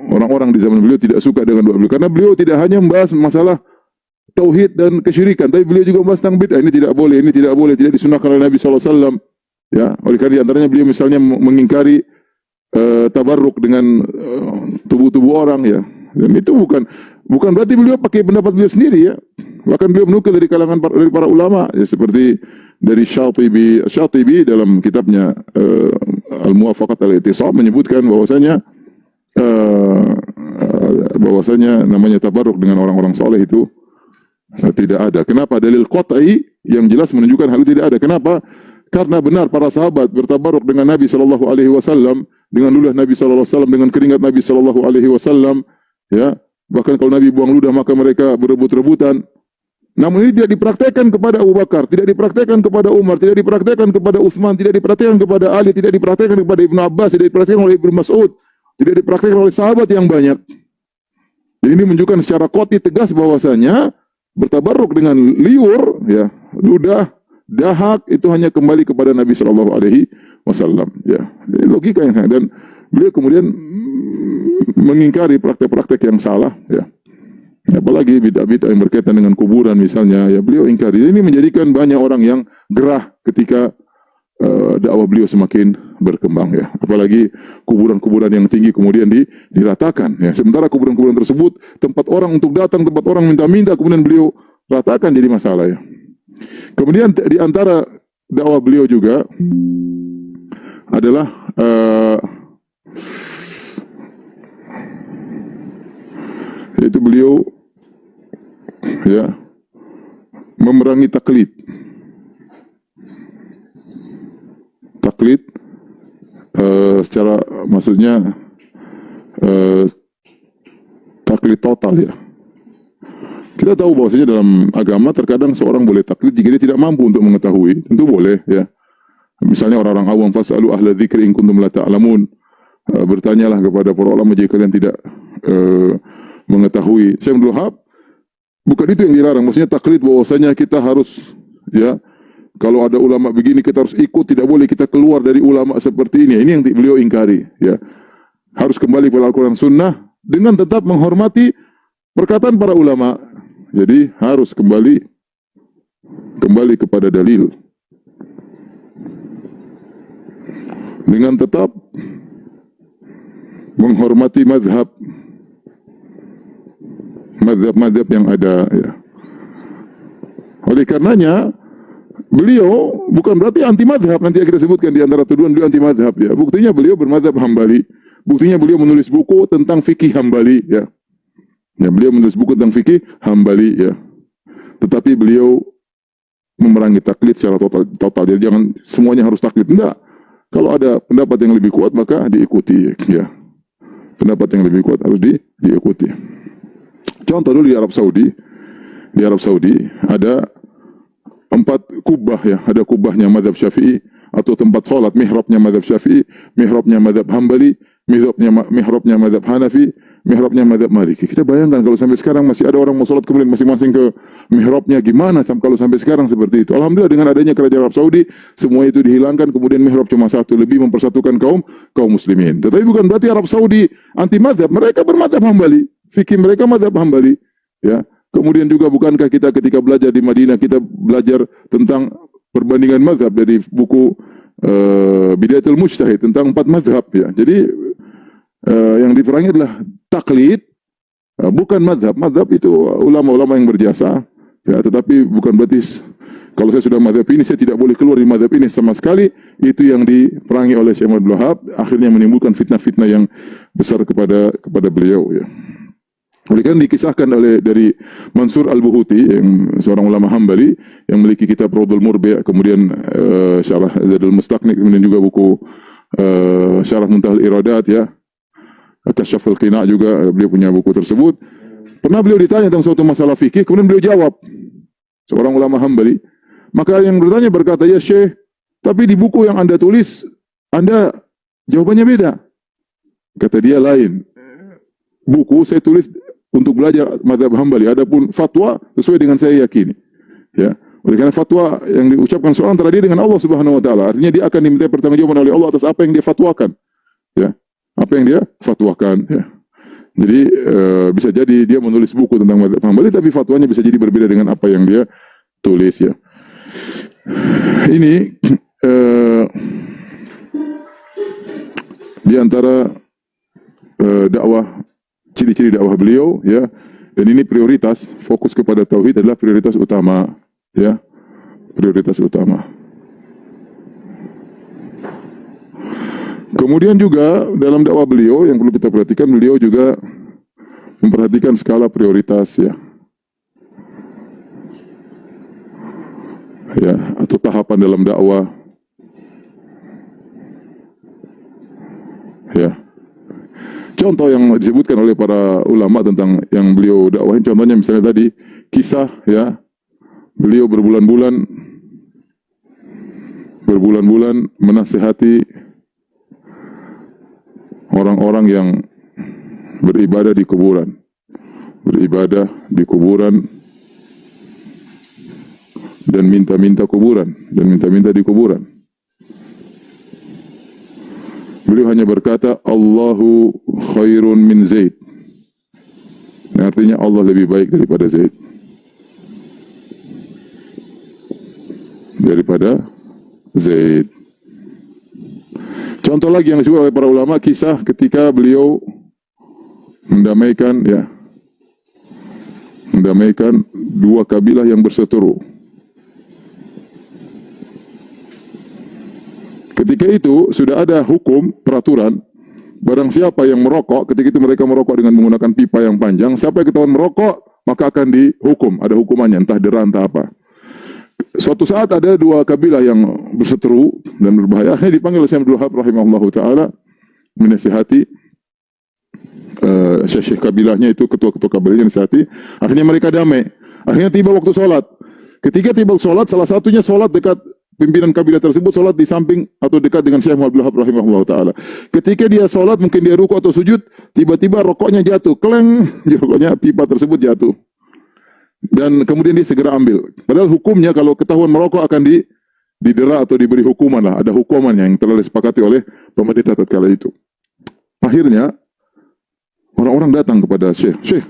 orang-orang di zaman beliau tidak suka dengan doa beliau, karena beliau tidak hanya membahas masalah tauhid dan kesyirikan, tapi beliau juga membahas tentang bid'ah. Ini tidak boleh, ini tidak boleh, tidak disunahkan oleh Nabi SAW. Ya, oleh karena diantaranya beliau misalnya mengingkari tabarruk dengan tubuh-tubuh orang, ya. Dan itu bukan berarti beliau pakai pendapat beliau sendiri, ya. Bahkan beliau menukil dari kalangan dari para ulama, ya, seperti dari Syatibi dalam kitabnya Al-Muwafaqat Al-I'tisam menyebutkan bahwasanya namanya tabarruk dengan orang-orang soleh itu tidak ada. Kenapa? Dalil qat'i yang jelas menunjukkan hal itu tidak ada. Kenapa? Karena benar para sahabat bertabarruk dengan Nabi sallallahu alaihi wasallam, dengan ludah Nabi sallallahu alaihi wasallam, dengan keringat Nabi sallallahu alaihi wasallam, ya. Bahkan kalau Nabi buang ludah maka mereka berebut-rebutan. Namun ini tidak dipraktekkan kepada Abu Bakar, tidak dipraktekkan kepada Umar, tidak dipraktekkan kepada Utsman, tidak dipraktekkan kepada Ali, tidak dipraktekkan kepada Ibnu Abbas, tidak dipraktekkan oleh Ibnu Mas'ud, tidak dipraktekkan oleh sahabat yang banyak. Jadi ini menunjukkan secara qat'i tegas bahwasanya bertabarruk dengan liur, ya, ludah, dahak itu hanya kembali kepada Nabi sallallahu alaihi wasallam, ya. Jadi logika yang dan beliau kemudian mengingkari praktek-praktek yang salah, ya. Apalagi bid'ah-bid'ah yang berkaitan dengan kuburan misalnya, ya, beliau ingkari. Ini menjadikan banyak orang yang gerah ketika dakwah beliau semakin berkembang, ya. Apalagi kuburan-kuburan yang tinggi kemudian diratakan, ya. Sementara kuburan-kuburan tersebut tempat orang untuk datang, tempat orang minta-minta, kemudian beliau ratakan, jadi masalah, ya. Kemudian di antara dakwah beliau juga adalah yaitu beliau, ya, memerangi taklid. Taklid secara maksudnya taklid total, ya. Kita tahu bahwasanya dalam agama terkadang seorang boleh taklid jika dia tidak mampu untuk mengetahui, tentu boleh, ya. Misalnya orang-orang awam, fasalu ahla dzikri in kuntum la ta'lamun. Bertanyalah kepada para ulama jika kalian tidak mengetahui. Syekh Abdul Wahab, bukan itu yang dilarang. Maksudnya taklid bahwasanya kita harus, ya, kalau ada ulama begini kita harus ikut, tidak boleh kita keluar dari ulama seperti ini. Ini yang beliau ingkari, ya. Harus kembali pada Al-Quran Sunnah dengan tetap menghormati perkataan para ulama. Jadi harus kembali kepada dalil dengan tetap menghormati mazhab yang ada, ya. Oleh karenanya beliau bukan berarti anti mazhab. Nanti kita sebutkan di antara tuduhan beliau anti mazhab, ya. Buktinya beliau bermazhab Hambali. Buktinya beliau menulis buku tentang fikih Hambali, ya. Ya, beliau menulis buku tentang fikih Hambali, ya. Tetapi beliau memerangi taklid secara total. Jadi jangan semuanya harus taklid. Enggak. Kalau ada pendapat yang lebih kuat maka diikuti, ya. Pendapat yang lebih kuat harus diikuti. Contoh dulu di Arab Saudi. Di Arab Saudi ada 4 kubah, ya. Ada kubahnya mazhab Syafi'i, atau tempat sholat mihrabnya mazhab Syafi'i, mihrabnya mazhab Hambali, mihrabnya mazhab Hanafi, mihrabnya mazhab Maliki. Kita bayangkan kalau sampai sekarang masih ada orang mau sholat kemudian masing-masing ke mihrabnya, gimana kalau sampai sekarang seperti itu. Alhamdulillah dengan adanya kerajaan Arab Saudi semua itu dihilangkan, kemudian mihrab cuma satu, lebih mempersatukan kaum muslimin. Tetapi bukan berarti Arab Saudi anti mazhab, mereka bermazhab Hambali, fikih mereka mazhab Hambali, ya. Kemudian juga bukankah kita ketika belajar di Madinah kita belajar tentang perbandingan mazhab dari buku Bidayatul Mujtahid tentang 4 mazhab, ya. Jadi yang diperangi adalah taklid, bukan mazhab. Mazhab itu ulama-ulama yang berjasa, ya. Tetapi bukan berarti kalau saya sudah mazhab ini saya tidak boleh keluar dari mazhab ini sama sekali. Itu yang diperangi oleh Syekh Abdul Wahab, akhirnya menimbulkan fitnah-fitnah yang besar kepada beliau, ya. Oleh karena dikisahkan dari Mansur Al-Buhuti, yang seorang ulama Hambali yang memiliki kitab Raudhul Murbi', kemudian Syarah Zadul Mustaqni, kemudian juga buku Syarah Muntahal Iradat, ya. Kasyaful Qina' juga beliau punya buku tersebut. Pernah beliau ditanya tentang suatu masalah fikih, kemudian beliau jawab, seorang ulama Hambali. Maka yang bertanya berkata, "Ya Syekh, tapi di buku yang Anda tulis, Anda jawabannya beda." Kata dia, "Lain. Buku saya tulis untuk belajar mazhab Hambali, adapun fatwa sesuai dengan saya yakini." Ya. Oleh karena fatwa yang diucapkan seorang antara dia dengan Allah Subhanahu wa taala, artinya dia akan diminta pertanggungjawaban oleh Allah atas apa yang dia fatwakan. Ya. Apa yang dia fatwakan, ya. Jadi bisa jadi dia menulis buku tentang mazhab Hambali tapi fatwanya bisa jadi berbeda dengan apa yang dia tulis, ya. Ini di antara dakwah, ciri-ciri dakwah beliau, ya. Dan ini prioritas, fokus kepada tauhid adalah prioritas utama, ya. Prioritas utama. Kemudian juga dalam dakwah beliau yang perlu kita perhatikan, beliau juga memperhatikan skala prioritas, ya. Ya, atau tahapan dalam dakwah. Ya. Contoh yang disebutkan oleh para ulama tentang yang beliau dakwahin, contohnya misalnya tadi kisah, ya, beliau berbulan-bulan menasihati orang-orang yang beribadah di kuburan dan minta-minta di kuburan. Beliau hanya berkata, Allahu khairun min Zaid. Artinya Allah lebih baik daripada Zaid. Contoh lagi yang disebut oleh para ulama, kisah ketika beliau mendamaikan dua kabilah yang berseteru. Ketika itu sudah ada hukum, peraturan, barang siapa yang merokok, ketika itu mereka merokok dengan menggunakan pipa yang panjang, siapa yang ketahuan merokok, maka akan dihukum, ada hukumannya, entah dera, entah apa. Suatu saat ada dua kabilah yang berseteru dan berbahaya, akhirnya dipanggil oleh Syekh Abdul Wahab rahimahullahu ta'ala, menasihati syekh kabilahnya itu, ketua-ketua kabilahnya nasihati, akhirnya mereka damai. Akhirnya tiba waktu sholat. Ketika tiba waktu sholat, salah satunya sholat dekat pimpinan kabilah tersebut, sholat di samping atau dekat dengan Syekh Abdul Wahab rahimahullah ta'ala. Ketika dia sholat, mungkin dia ruku atau sujud, tiba-tiba rokoknya jatuh, kleng, rokoknya pipa tersebut jatuh. Dan kemudian dia segera ambil. Padahal hukumnya kalau ketahuan merokok akan didera atau diberi hukuman lah. Ada hukuman yang telah disepakati oleh pemerintah tatkala itu. Akhirnya, orang-orang datang kepada Syekh. Syekh,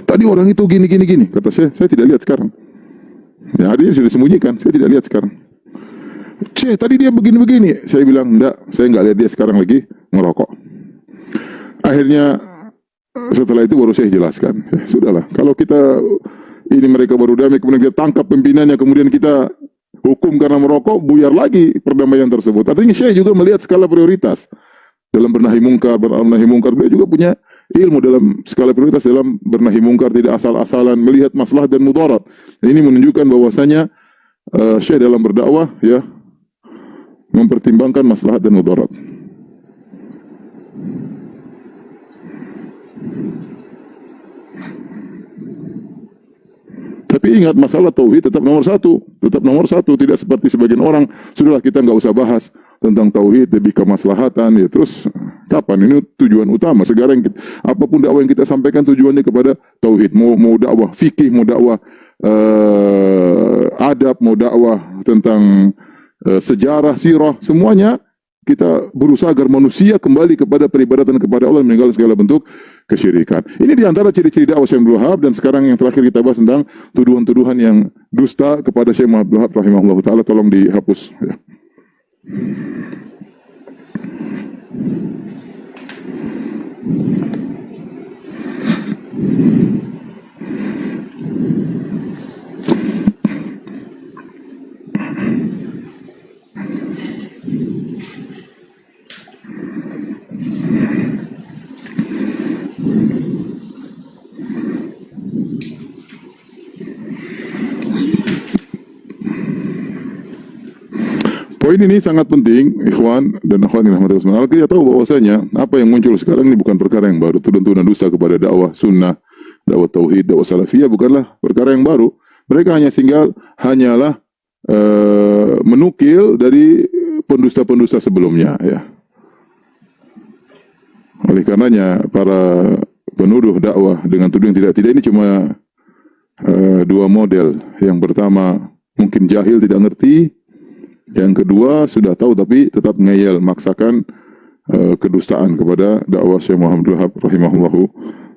tadi orang itu gini. Kata Syekh, saya tidak lihat sekarang. Ya, dia sudah sembunyikan, saya tidak lihat sekarang. Syekh, tadi dia begini. Saya bilang, enggak, saya enggak lihat dia sekarang lagi ngerokok. Akhirnya, setelah itu baru saya jelaskan. Sudahlah, kalau mereka baru damai, kemudian kita tangkap pimpinannya, kemudian kita hukum karena merokok, buyar lagi perdamaian tersebut. Artinya Syekh juga melihat skala prioritas. Dalam bernahi mungkar, beliau juga punya ilmu dalam skala prioritas dalam bernahi mungkar, tidak asal-asalan, melihat maslahat dan mudarat. Dan ini menunjukkan bahwasanya Syekh dalam berdakwah, ya, mempertimbangkan maslahat dan mudarat. Tapi ingat, masalah tauhid tetap nomor satu, tidak seperti sebagian orang, sudahlah kita nggak usah bahas tentang tauhid, lebih kemaslahatan, ya. Terus kapan? Ini tujuan utama. Sekarang apapun dakwah yang kita sampaikan tujuannya kepada tauhid. Mau dakwah fikih, mau dakwah adab, mau dakwah tentang sejarah, sirah, semuanya kita berusaha agar manusia kembali kepada peribadatan kepada Allah, meninggalkan segala bentuk kesyirikan. Ini diantara ciri-ciri dakwah Syekh Abdul Wahab. Dan sekarang yang terakhir kita bahas tentang tuduhan-tuduhan yang dusta kepada Syekh Abdul Wahab rahimahullah ta'ala. Tolong dihapus, ya. Poin ini sangat penting, ikhwan dan akhwat yang dirahmati Allah. Kita tahu bahwasanya apa yang muncul sekarang ini bukan perkara yang baru. Tuduhan dusta kepada dakwah sunnah, dakwah tauhid, dakwah salafiyah bukanlah perkara yang baru. Mereka hanyalah menukil dari pendusta-pendusta sebelumnya, ya. Oleh karenanya para penuduh dakwah dengan tuduhan tidak ini cuma dua model. Yang pertama mungkin jahil, tidak ngerti. Yang kedua sudah tahu tapi tetap ngeyel, maksakan kedustaan kepada dakwah Syekh Muhammad Wahab rahimahullahu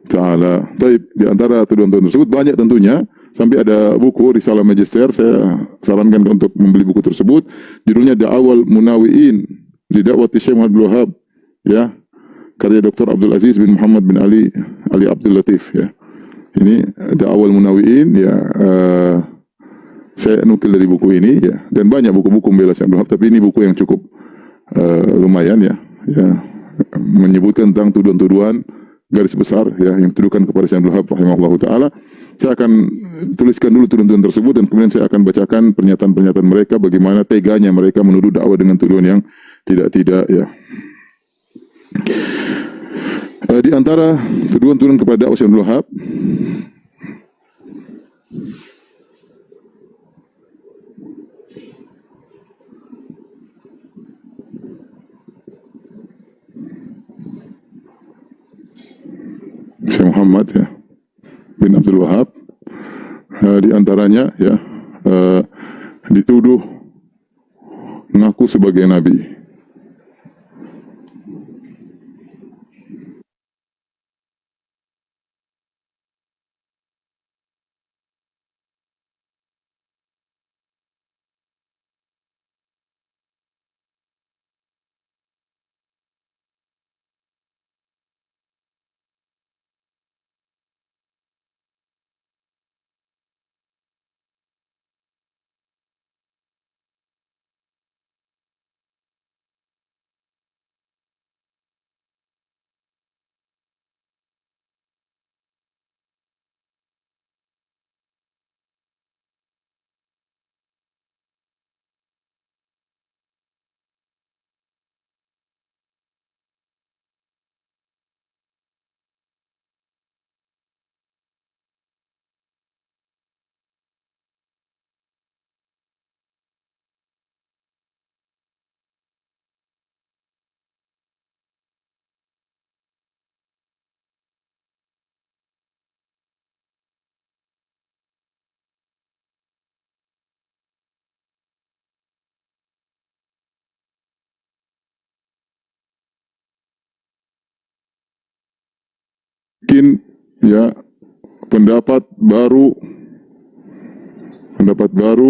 taala. Taib, di antara tuduhan-tuduhan tersebut banyak tentunya, sampai ada buku Risalah Magister, saya sarankan untuk membeli buku tersebut. Judulnya Da'awal Munawiin di dakwati Syekh Muhammad Wahab, ya, karya Dr. Abdul Aziz bin Muhammad bin Ali Abdul Latif, ya. Ini Da'awal Munawiin, ya, saya nukil dari buku ini, ya, dan banyak buku-buku membela Syekh Abdul Wahab, tapi ini buku yang cukup lumayan, ya, menyebutkan tentang tuduhan-tuduhan garis besar, ya, yang dituduhkan kepada Syekh Abdul Wahab rahimahullahu taala. Saya akan tuliskan dulu tuduhan-tuduhan tersebut dan kemudian saya akan bacakan pernyataan-pernyataan mereka, bagaimana teganya mereka menuduh dakwah dengan tuduhan yang tidak-tidak, ya. Di antara tuduhan-tuduhan kepada dakwah Syekh Abdul Wahab, Syekh Muhammad, ya, bin Abdul Wahab, di antaranya, ya, dituduh mengaku sebagai nabi. Mungkin, ya, pendapat baru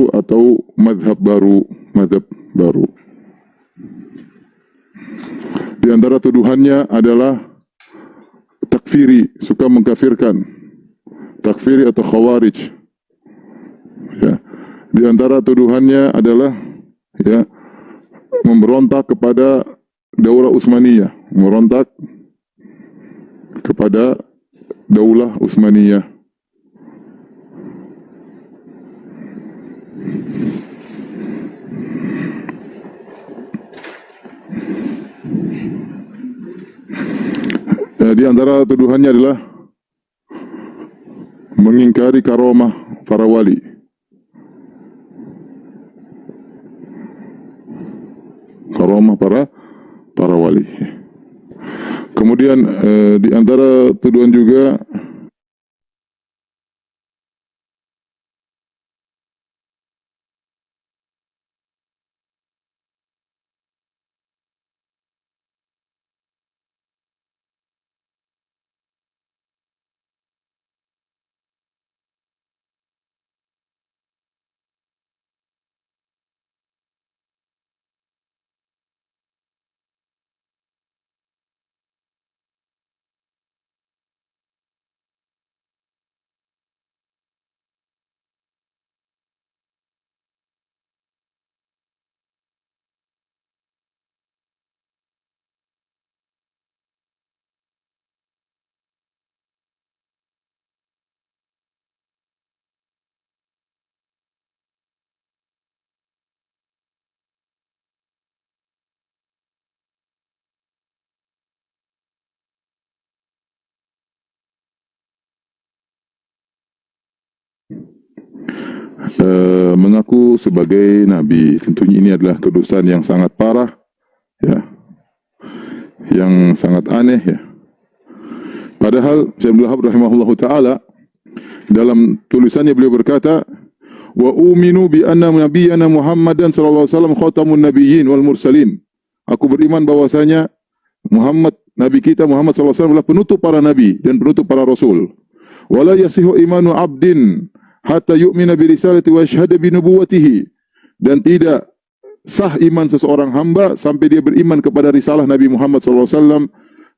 atau mazhab baru. Di antara tuduhannya adalah takfiri, suka mengkafirkan, takfiri atau khawarij, ya. Di antara tuduhannya adalah, ya, memberontak kepada Daulah Utsmaniyah, memberontak kepada Daulah Utsmaniyah. Di antara tuduhannya adalah mengingkari karomah para wali. Karomah para wali. Kemudian di antara tuduhan juga mengaku sebagai nabi. Tentunya ini adalah kedustaan yang sangat parah, ya, yang sangat aneh, ya. Padahal Syekh Abdul Wahab rahimahullahu taala Dalam tulisannya beliau berkata, wa uminu bi anna nabiyyana Muhammadan sallallahu alaihi wasallam khatamun nabiyyin wal mursalin. Aku beriman bahwasanya Muhammad, nabi kita Muhammad sallallahu alaihi wasallam adalah penutup para nabi dan penutup para rasul. Wala yasihu imanu abdin hatta yu'mina bi risalati wa yashhadu bi nubuwwatihi. Dan tidak sah iman seseorang hamba sampai dia beriman kepada risalah Nabi Muhammad sallallahu alaihi wasallam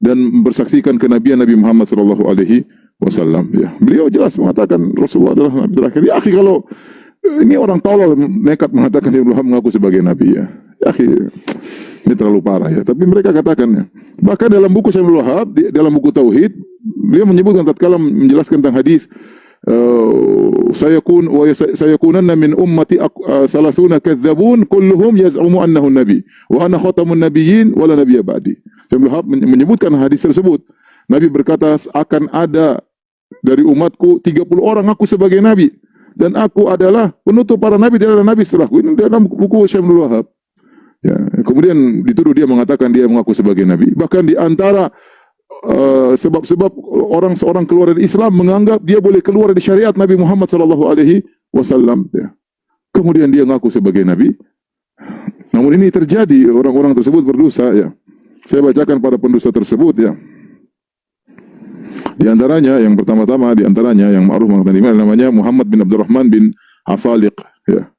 dan bersaksikan kenabian Nabi Muhammad sallallahu alaihi wasallam. Ya, beliau jelas mengatakan Rasulullah adalah nabi terakhir. Ya, akhi, kalau ini orang tolol nekat mengatakan Ibnu Wahab mengaku sebagai nabi, ya. Ya, akhi, ini terlalu parah, ya. Tapi mereka katakan, ya. Bahkan dalam buku Ibnu Wahab, dalam buku Tauhid, dia menyebutkan tatkala menjelaskan tentang hadis sayakunanna min ummati salasuna kadzabun kulluhum yaz'umu annahu nabi wa ana khatamun nabiyyin wa la nabiyya ba'di. Ibnu Wahab menyebutkan hadis tersebut. Nabi berkata akan ada dari umatku 30 orang aku sebagai nabi dan aku adalah penutup para nabi, tidak ada nabi setelahku. Ini dalam buku Ibnu Wahab. Ya, kemudian dituduh dia mengatakan dia mengaku sebagai nabi. Bahkan di antara sebab-sebab seorang keluar dari Islam menganggap dia boleh keluar dari syariat Nabi Muhammad sallallahu alaihi wasallam, ya. Kemudian dia mengaku sebagai nabi. Namun ini terjadi, orang-orang tersebut berdosa, ya. Saya bacakan para pendosa tersebut, ya. Di antaranya yang pertama-tama yang ma'ruf namanya Muhammad bin Abdurrahman bin Afaliq, ya.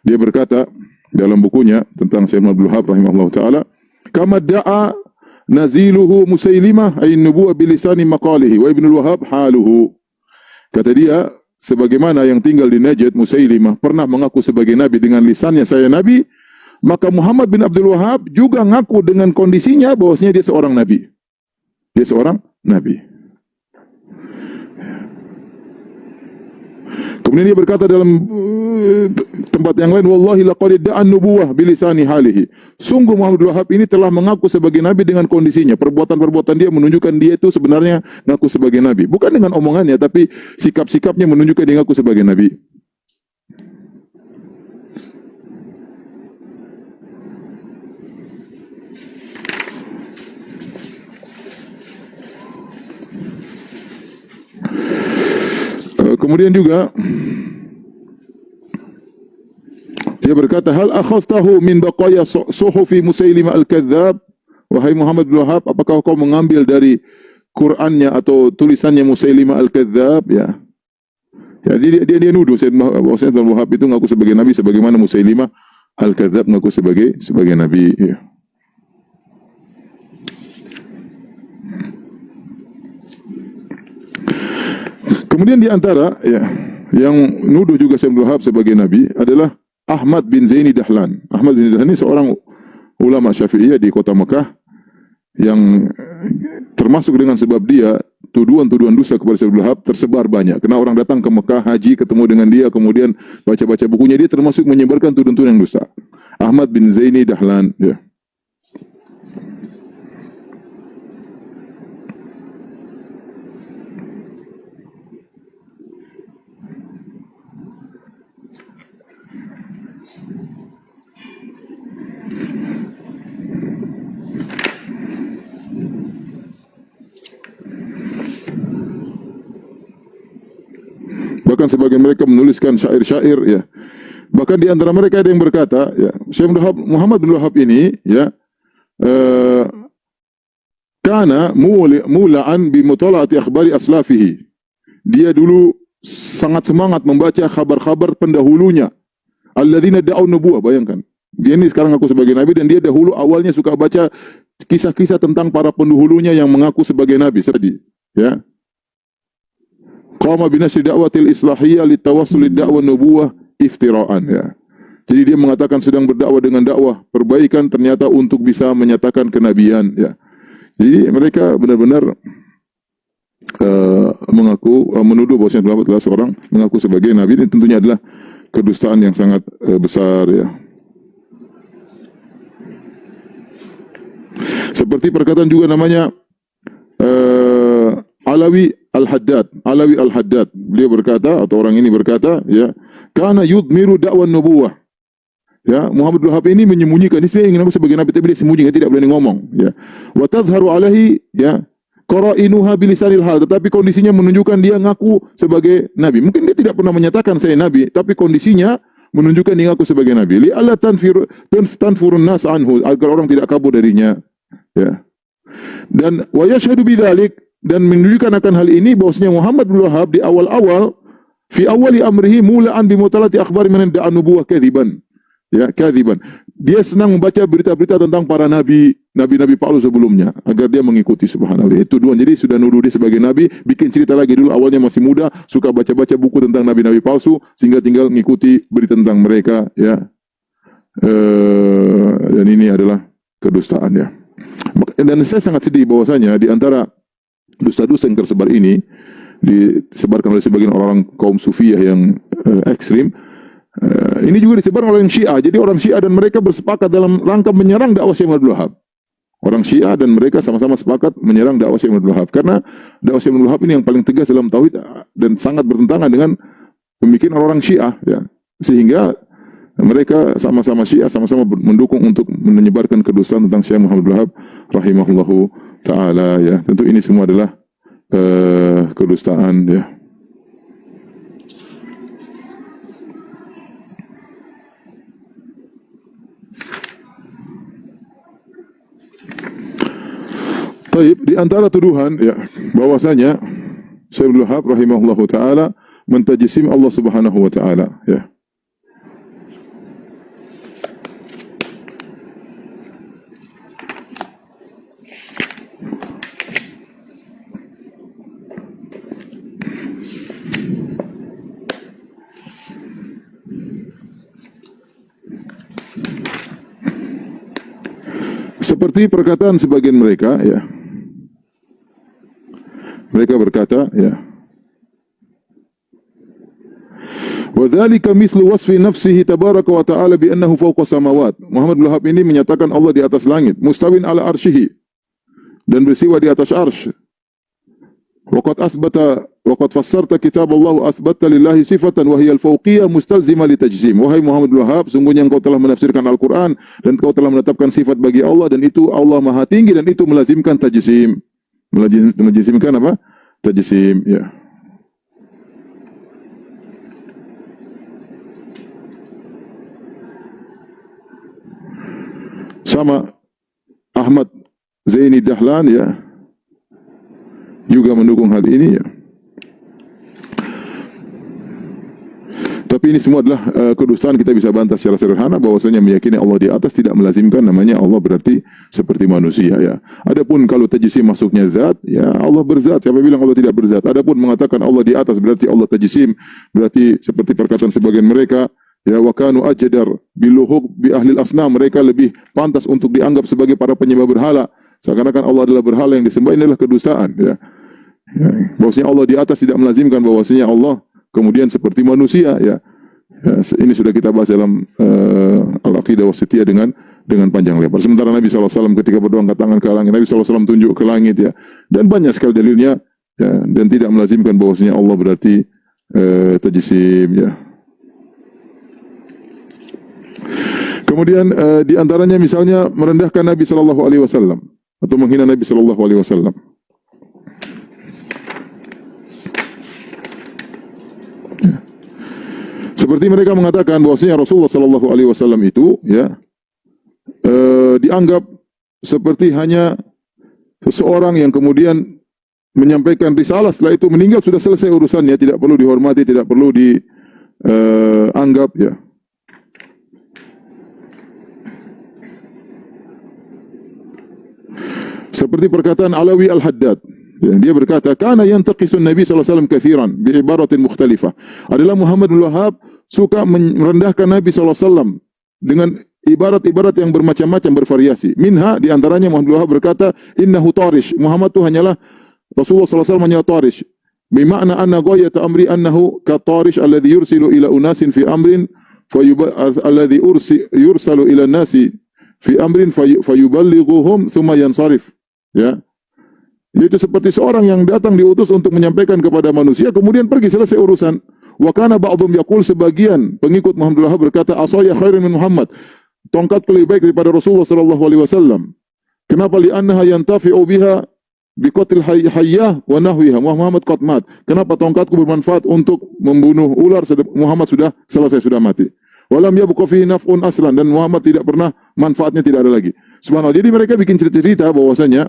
Dia berkata dalam bukunya tentang Syekh Abdul Wahab rahimahullah taala, kama da'a naziluhu Musailimah ay nubuwah bilisani maqalihi wa Ibnu Wahab haluhu. Kata dia, sebagaimana yang tinggal di Najd Musailimah pernah mengaku sebagai nabi dengan lisannya saya nabi, maka Muhammad bin Abdul Wahab juga ngaku dengan kondisinya bahwasanya dia seorang nabi. Dia seorang nabi. Kemudian dia berkata dalam tempat yang lain, wallahi laqad da'an nubuwah bilisani halihi. Sungguh Muhammad bin Wahab ini telah mengaku sebagai nabi dengan kondisinya. Perbuatan-perbuatan dia menunjukkan dia itu sebenarnya mengaku sebagai nabi. Bukan dengan omongannya, tapi sikap-sikapnya menunjukkan dia mengaku sebagai nabi. Kemudian juga dia berkata, hal akhadtahu min baqaya suhufi Musailimah al-Kadzdzab. Wahai Muhammad bin Wahab, apakah kau mengambil dari Qur'annya atau tulisannya Musailimah al-Kadzdzab, ya. Ya, dia nuduh bahwasanya Ibnu Wahab itu ngaku sebagai nabi sebagaimana Musailimah al-Kadzdzab ngaku sebagai nabi, ya. Kemudian di antara, ya, yang nuduh juga Syekh Abdul Wahab sebagai nabi adalah Ahmad bin Zaini Dahlan. Ahmad bin Dahlan ini seorang ulama Syafi'iyah di kota Mekah yang termasuk dengan sebab dia tuduhan-tuduhan dosa kepada Syekh Abdul Wahab tersebar banyak. Karena orang datang ke Mekah haji ketemu dengan dia, kemudian baca-baca bukunya, dia termasuk menyebarkan tuduhan-tuduhan yang dosa. Ahmad bin Zaini Dahlan, ya. Bahkan sebagian mereka menuliskan syair-syair, ya. Bahkan di antara mereka ada yang berkata, ya, Syekh Muhammad bin Wahab ini, ya, kana mula'an bi mutala'ati akhbari aslafihi. Dia dulu sangat semangat membaca kabar-kabar pendahulunya. Alladzina da'u nubuwah, bayangkan. Dia ini sekarang ngaku sebagai nabi dan dia dahulu awalnya suka baca kisah-kisah tentang para pendahulunya yang mengaku sebagai nabi tadi, ya. Qama binasri da'watil islahiyah litawassul da'wa nubuwah iftiraan, ya. Jadi dia mengatakan sedang berdakwah dengan dakwah perbaikan, ternyata untuk bisa menyatakan kenabian, ya. Jadi mereka benar-benar menuduh bahwa Syekh adalah seorang mengaku sebagai nabi. Ini tentunya adalah kedustaan yang sangat besar, ya. Seperti perkataan juga namanya Alawi Al-Haddad. Beliau berkata, atau orang ini berkata, ya, kana yudmiru da'wan nubuwah. Ya, Muhammad bin Wahab ini menyembunyikan, ini sebenarnya ingin aku sebagai nabi, tapi dia sembunyikan, tidak berani ngomong, ya. Wa tadhharu alaihi, ya, qarainuha bilisanil hal, tetapi kondisinya menunjukkan dia ngaku sebagai nabi. Mungkin dia tidak pernah menyatakan saya nabi, tapi kondisinya menunjukkan dia ngaku sebagai nabi. Li alla tanfurun nas anhu, agar orang tidak kabur darinya. Ya. Dan wa yashhadu bidzalik, dan menunjukkan akan hal ini bahwasanya Muhammad bin Wahab di awal-awal fi awali amrihi mulaan bi mutalati akhbar min da'an nubuwah kadziban. Ya, kadziban. Dia senang membaca berita-berita tentang para nabi palsu sebelumnya agar dia mengikuti, subhanallah. Itu tuduhan. Jadi sudah nuduh dia sebagai nabi, bikin cerita lagi dulu awalnya masih muda, suka baca-baca buku tentang nabi-nabi palsu sehingga tinggal mengikuti berita tentang mereka, ya. Dan ini adalah kedustaan, ya. Dan saya sangat sedih bahwasanya di antara dusta-dusta yang tersebar ini disebarkan oleh sebagian orang kaum sufiyah yang ekstrim. Ini juga disebar oleh orang Syiah. Jadi orang Syiah dan mereka bersepakat dalam rangka menyerang dakwah Syekh Abdul Wahab. Orang Syiah dan mereka sama-sama sepakat menyerang dakwah Syekh Abdul Wahab karena dakwah Syekh Abdul Wahab ini yang paling tegas dalam tauhid dan sangat bertentangan dengan pemikiran orang Syiah, ya. Sehingga mereka sama-sama Syiah, sama-sama mendukung untuk menyebarkan kedustaan tentang Syekh Muhammad Abdul Wahab rahimahullahu taala, ya. Tentu ini semua adalah kedustaan, ya. Baik, di antara tuduhan, ya, bahwasanya Syekh Abdul Wahab rahimahullahu taala mentajsim Allah Subhanahu wa taala, ya. Seperti perkataan sebagian mereka, ya. Mereka berkata, ya, wa dzalika mithlu wasfi nafsihi tabaraka wa ta'ala bi annahu fawqa samawat. Muhammad bin Wahab ini menyatakan Allah di atas langit, mustawin ala arsyihi, dan bersiwa di atas arsy. Wa qad fassarta kitab Allah athbatta lillahi sifatan wa hiya al-fawqiyah mustalzima li tajsim. Wahai Muhammad bin Wahab, sungguhnya engkau telah menafsirkan Al-Qur'an dan engkau telah menetapkan sifat bagi Allah, dan itu Allah Maha Tinggi, dan itu melazimkan tajsim. Melazimkan apa? Tajsim, ya. Sama Ahmad Zaini Dahlan, ya, juga mendukung hal ini, ya. Tapi ini semua adalah kedustaan. Kita bisa bantah secara sederhana bahwasanya meyakini Allah di atas tidak melazimkan namanya Allah berarti seperti manusia, ya. Adapun kalau tajsim masuknya zat, ya, Allah berzat. Siapa bilang Allah tidak berzat? Adapun mengatakan Allah di atas berarti Allah tajsim, berarti seperti perkataan sebagian mereka, ya, wa kanu ajdar biluhuq bi ahli al-asnam, mereka lebih pantas untuk dianggap sebagai para penyembah berhala, seakan-akan Allah adalah berhala yang disembah. Ini adalah kedustaan, ya. Bahwasanya Allah di atas tidak melazimkan bahwasanya Allah kemudian seperti manusia, ya. Ini sudah kita bahas dalam Al-Aqidah Wasithiyah dengan panjang lebar. Sementara Nabi SAW ketika berdoa angkat tangan ke langit, Nabi SAW tunjuk ke langit, ya. Dan banyak sekali dalilnya, ya, dan tidak melazimkan bahwasanya Allah berarti tajsim, ya. Kemudian di antaranya misalnya merendahkan Nabi SAW atau menghina Nabi SAW. Seperti mereka mengatakan bahwasanya Rasulullah SAW itu, ya, dianggap seperti hanya seseorang yang kemudian menyampaikan risalah, setelah itu meninggal, sudah selesai urusannya, tidak perlu dihormati, tidak perlu dianggap, ya. Seperti perkataan Alawi Al-Haddad, ya, dia berkata, "Kana yantaqisun Nabi sallallahu alaihi wasallam katsiran bi ibaratin mukhtalifah." Adalah Muhammad bin Wahab suka merendahkan Nabi sallallahu alaihi wasallam dengan ibarat-ibarat yang bermacam-macam, bervariasi. Minha, di antaranya Muhammad bin Wahab berkata, "Innahu tarish." Muhammad itu hanyalah, Rasulullah sallallahu alaihi wasallam hanyalah tarish. Bima'na anna ghayata amri annahu ka tarish alladhi yursilu ila unasin fi amrin alladhi yursalu ila nasi fi amrin fayuballighuhum thumma yansarif. Ya. Yaitu seperti seorang yang datang diutus untuk menyampaikan kepada manusia, kemudian pergi, selesai urusan. Wa kana ba'dhum yaqul, sebagian pengikut Muhammad bin Wahab berkata, "Asaya khairun min Muhammad." Tongkat lebih baik daripada Rasulullah sallallahu alaihi wasallam. Kenapa? Li'annaha yantafi'u biha biqatil hayyah wa nahwiha. Muhammad qad mat. Kenapa tongkatku bermanfaat untuk membunuh ular, Muhammad sudah selesai, sudah mati. Walam yabqa fihi naf'un aslan, dan Muhammad tidak pernah, manfaatnya tidak ada lagi. Subhanallah. Jadi mereka bikin cerita-cerita bahwasanya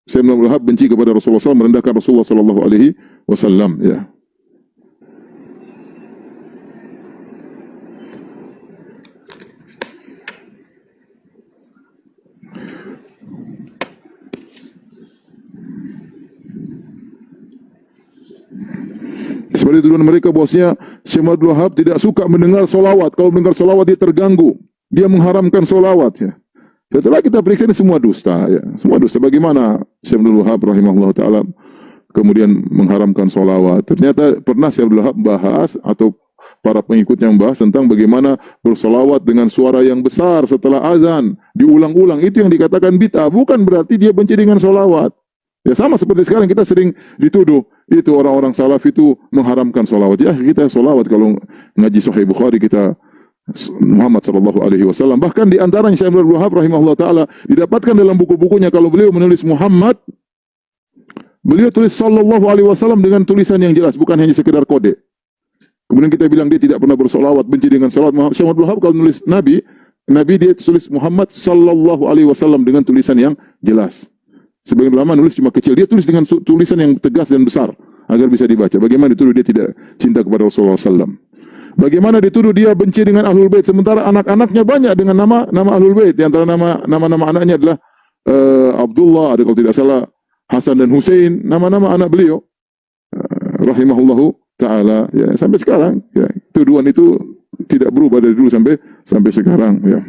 Sayyidina Abdul Wahab benci kepada Rasulullah SAW, merendahkan Rasulullah sallallahu alaihi wasallam, ya. Seperti tuduhan mereka bahwasanya Syekh Abdul Wahab tidak suka mendengar solawat. Kalau mendengar solawat dia terganggu. Dia mengharamkan solawat, ya. Setelah kita periksa ini semua dusta, ya. Semua dusta. Bagaimana Syekh Abdul Wahab rahimahullah ta'ala kemudian mengharamkan solawat? Ternyata pernah Syekh Abdul Wahab bahas, atau para pengikut yang bahas tentang bagaimana bersolawat dengan suara yang besar setelah azan, diulang-ulang. Itu yang dikatakan bid'ah. Bukan berarti dia benci dengan solawat. Ya sama seperti sekarang kita sering dituduh itu orang-orang salaf itu mengharamkan solawat. Ya kita solawat kalau ngaji Sahih Bukhari kita Muhammad sallallahu alaihi wasallam. Bahkan di antaranya Syekh Abdul Wahab rahimahullah taala didapatkan dalam buku-bukunya kalau beliau menulis Muhammad, beliau tulis sallallahu alaihi wasallam dengan tulisan yang jelas, bukan hanya sekedar kode. Kemudian kita bilang dia tidak pernah bersolawat, benci dengan solawat. Syekh Abdul Wahab kalau menulis Nabi dia tulis Muhammad sallallahu alaihi wasallam dengan tulisan yang jelas. Sebagian ulama nulis cuma kecil, dia tulis dengan tulisan yang tegas dan besar agar bisa dibaca. Bagaimana dituduh dia tidak cinta kepada Rasulullah SAW? Bagaimana dituduh dia benci dengan Ahlul Bait, sementara anak-anaknya banyak dengan nama Ahlul Bait. Di antara nama-nama anaknya adalah Abdullah, ada kalau tidak salah Hasan dan Hussein, nama-nama anak beliau rahimahullahu taala, ya, sampai sekarang, ya, tuduhan itu tidak berubah dari dulu sampai sekarang, ya.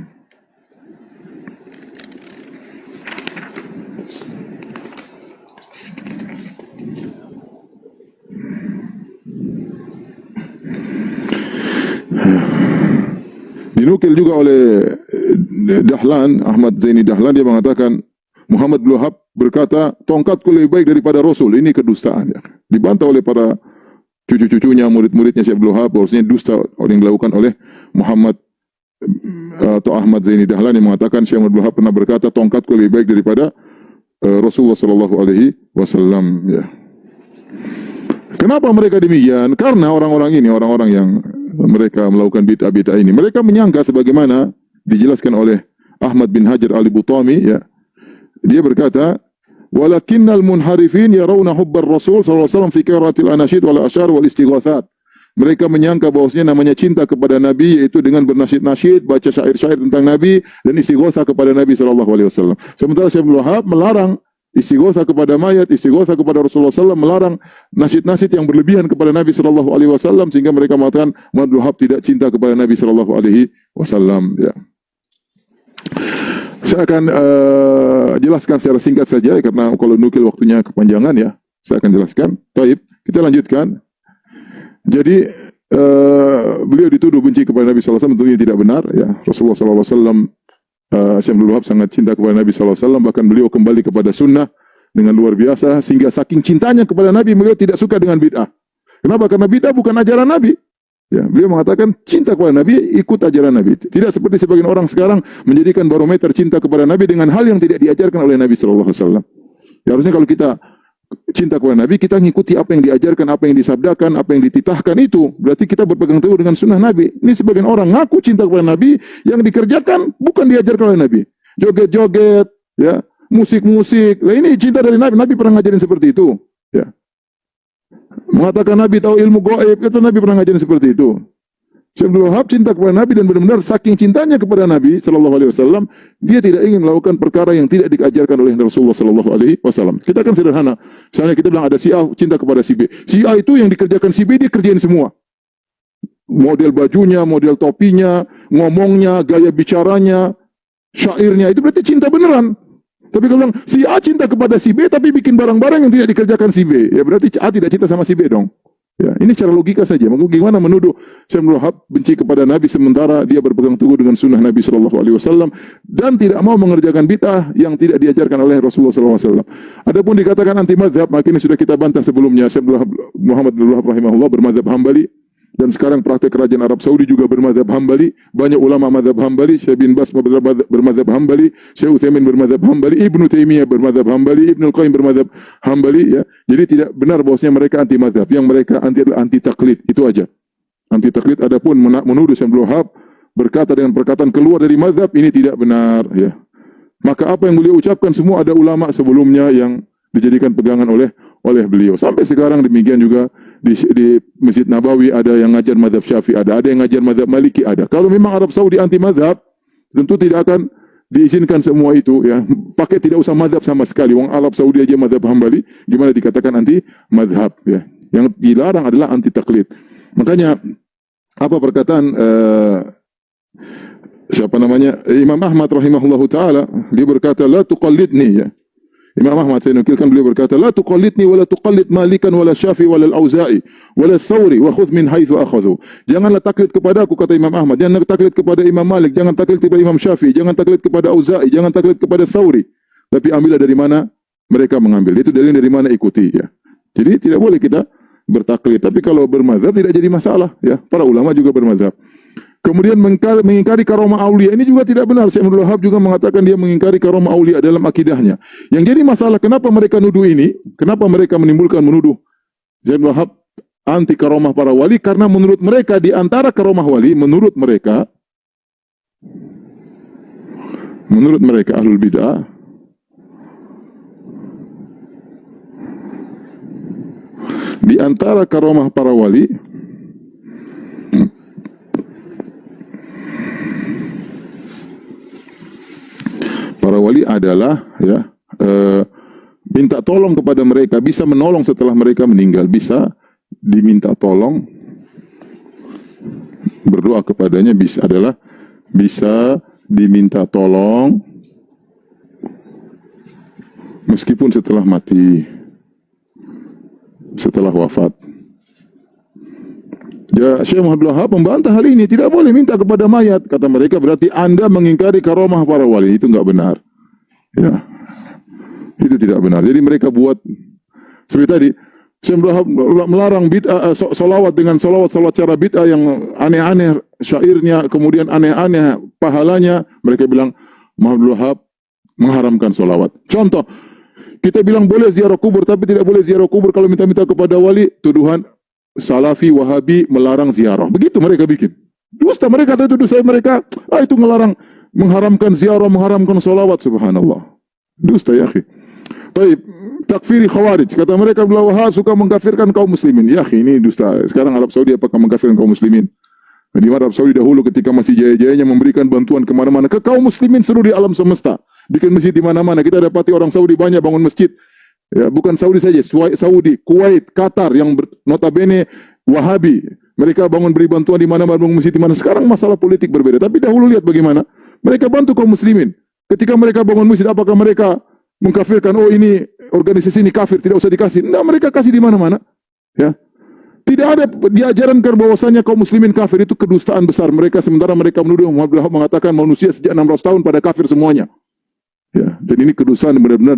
Dinukil juga oleh Dahlan, Ahmad Zaini Dahlan, dia mengatakan Muhammad bin Wahab berkata, tongkatku lebih baik daripada Rasul. Ini kedustaan, ya. Dibantah oleh para cucu-cucunya, murid-muridnya Syekh Abdul Wahab, bahwasanya dusta yang dilakukan oleh Muhammad atau Ahmad Zaini Dahlan yang mengatakan Syekh Abdul Wahab pernah berkata, tongkatku lebih baik daripada Rasulullah sallallahu alaihi wasallam, ya. Kenapa mereka demikian? Karena orang-orang ini, orang-orang yang mereka melakukan bid'ah-bid'ah ini, mereka menyangka sebagaimana dijelaskan oleh Ahmad bin Hajar al-Butami, ya. Dia berkata, walakinnal munharifin yarawna hubbar Rasul sallallahu alaihi wasallam fi qiraatil anasyid wal asyar wal istighatsat. Mereka menyangka bahwasanya namanya cinta kepada Nabi yaitu dengan bernasyid-nasyid, baca syair-syair tentang Nabi dan istighatsah kepada Nabi sallallahu alaihi wasallam. Sementara Syekh Abdul Wahab melarang istighatsah kepada mayat, istighatsah kepada Rasulullah SAW, melarang nasyid-nasyid yang berlebihan kepada Nabi sallallahu alaihi wasallam, sehingga mereka mengatakan Muhammad bin Wahab tidak cinta kepada Nabi sallallahu alaihi wasallam, ya. Saya akan jelaskan secara singkat saja karena kalau nukil waktunya kepanjangan, ya. Saya akan jelaskan. Baik, kita lanjutkan. Jadi beliau dituduh benci kepada Nabi sallallahu alaihi wasallam, tentunya tidak benar, ya. Rasulullah sallallahu alaihi wasallam, Syekh Abdul Wahab sangat cinta kepada Nabi sallallahu alaihi wasallam, bahkan beliau kembali kepada sunnah dengan luar biasa, sehingga saking cintanya kepada Nabi beliau tidak suka dengan bid'ah. Kenapa? Karena bid'ah bukan ajaran Nabi. Ya, beliau mengatakan cinta kepada Nabi, ikut ajaran Nabi. Tidak seperti sebagian orang sekarang menjadikan barometer cinta kepada Nabi dengan hal yang tidak diajarkan oleh Nabi sallallahu alaihi wasallam. Ya, harusnya kalau kita cinta kepada Nabi, kita ngikuti apa yang diajarkan, apa yang disabdakan, apa yang dititahkan, itu berarti kita berpegang teguh dengan sunnah Nabi. Ini sebagian orang ngaku cinta kepada Nabi, yang dikerjakan bukan diajarkan oleh Nabi. Joget-joget, ya, musik-musik. Lah ini cinta dari Nabi. Nabi pernah ngajarin seperti itu, ya. Mengatakan Nabi tahu ilmu gaib, itu Nabi pernah ngajarin seperti itu. Syekh Abdul Wahab cinta kepada Nabi dan benar-benar saking cintanya kepada Nabi sallallahu alaihi wasallam, dia tidak ingin melakukan perkara yang tidak diajarkan oleh Rasulullah sallallahu alaihi wasallam. Kita kan sederhana. Misalnya kita bilang ada si A cinta kepada si B. Si A itu yang dikerjakan si B dia kerjain semua. Model bajunya, model topinya, ngomongnya, gaya bicaranya, syairnya, itu berarti cinta beneran. Tapi kalau bilang si A cinta kepada si B tapi bikin barang-barang yang tidak dikerjakan si B, ya berarti A tidak cinta sama si B dong. Ya, ini secara logika saja. Maka gimana menuduh Syekh Abdul Wahab benci kepada Nabi sementara dia berpegang teguh dengan sunnah Nabi sallallahu alaihi wasallam dan tidak mau mengerjakan bid'ah yang tidak diajarkan oleh Rasulullah sallallahu alaihi wasallam. Adapun dikatakan anti mazhab, maka ini sudah kita bantah sebelumnya. Syekh Muhammad bin Wahab rahimahullah bermazhab Hambali. Dan sekarang praktek kerajaan Arab Saudi juga bermadzhab Hambali. Banyak ulama madzhab Hambali. Syekh bin Bas bermadzhab Hambali, Syekh Utsaimin bermadzhab Hambali, Ibnu Taimiyah bermadzhab Hambali, Ibnu Qayyim bermadzhab Hambali, ya. Jadi tidak benar bahwasanya mereka anti madzhab. Yang mereka anti adalah anti taklid. Itu aja. Anti taklid. Adapun menuduh Syekh Abdul Wahab berkata dengan perkataan keluar dari madzhab, ini tidak benar, ya. Maka apa yang beliau ucapkan semua ada ulama sebelumnya yang dijadikan pegangan oleh beliau. Sampai sekarang demikian juga di Masjid Nabawi ada yang ngajar mazhab Syafi'i, ada yang ngajar mazhab Maliki, ada. Kalau memang Arab Saudi anti mazhab, tentu tidak akan diizinkan semua itu, ya. Pakai tidak usah mazhab sama sekali. Wong Arab Saudi aja mazhab Hambali, gimana dikatakan anti mazhab, ya. Yang dilarang adalah anti taklid. Makanya apa perkataan Imam Ahmad rahimahullahu taala, dia berkata la tuqallidni, ya. Imam Ahmad, saya nukilkan, beliau berkata, la tuqallidni wa la tuqallid Malikan wa la Syafi'i wa la Al-Auza'i wa la Thawri wa khudh min haitsu akhadhu. Janganlah taklid kepada aku, kata Imam Ahmad. Jangan taklid kepada Imam Malik, jangan taklid kepada Imam Syafi'i, jangan taklid kepada Auza'i, jangan taklid kepada Thawri. Tapi ambillah dari mana mereka mengambil. Itu dalil dari mana ikuti, ya. Jadi tidak boleh kita bertaklid. Tapi kalau bermazhab tidak jadi masalah, ya. Para ulama juga bermazhab. Kemudian mengingkari karomah aulia, ini juga tidak benar. Syekh Abdul Wahab juga mengatakan dia mengingkari karomah aulia dalam akidahnya. Yang jadi masalah, kenapa mereka nuduh ini? Kenapa mereka menuduh Syekh Abdul Wahab anti karomah para wali? Karena menurut mereka di antara karomah wali, menurut mereka ahlul bid'ah, di antara karomah para wali, para wali adalah, ya, minta tolong kepada mereka, bisa menolong setelah mereka meninggal, bisa diminta tolong, berdoa kepadanya, bisa diminta tolong meskipun setelah mati, setelah wafat. Ya, Syekh Muhammad Wahab membantah hal ini, tidak boleh minta kepada mayat. Kata mereka, berarti Anda mengingkari karomah para wali. Itu enggak benar. Ya, itu tidak benar. Jadi mereka buat seperti tadi, Syekh Muhammad Wahab melarang bid'ah, solawat dengan solawat cara bid'ah yang aneh-aneh syairnya, kemudian aneh-aneh pahalanya. Mereka bilang Muhammad Wahab mengharamkan solawat. Contoh, kita bilang boleh ziarah kubur, tapi tidak boleh ziarah kubur kalau minta-minta kepada wali. Tuduhan Salafi, Wahabi melarang ziarah. Begitu mereka bikin. Dusta mereka, tuduh saya mereka, itu ngelarang, mengharamkan ziarah, mengharamkan solawat. Subhanallah. Dusta, ya akhi. Baik, takfiri khawarij. Kata mereka, Abdul Wahab suka mengkafirkan kaum muslimin. Ya akhi, ini dusta. Sekarang Arab Saudi apakah mengkafirkan kaum muslimin? Di mana Arab Saudi dahulu ketika masih jaya-jayanya memberikan bantuan kemana-mana ke kaum muslimin seluruh di alam semesta. Bikin masjid di mana-mana. Kita dapati orang Saudi banyak bangun masjid. Ya, bukan Saudi saja, Saudi, Kuwait, Qatar yang notabene Wahabi. Mereka beri bantuan di mana-mana, bangun masjid di mana. Sekarang masalah politik berbeda. Tapi dahulu lihat bagaimana mereka bantu kaum muslimin. Ketika mereka bangun masjid, apakah mereka mengkafirkan? Oh, ini organisasi ini kafir, tidak usah dikasih. Nah, mereka kasih di mana-mana. Ya. Tidak ada diajarkan bahwasanya kaum muslimin kafir, itu kedustaan besar. Mereka sementara mereka menuduh Muhammad Wahab mengatakan manusia sejak 600 tahun pada kafir semuanya. Ya, dan ini kedustaan benar-benar,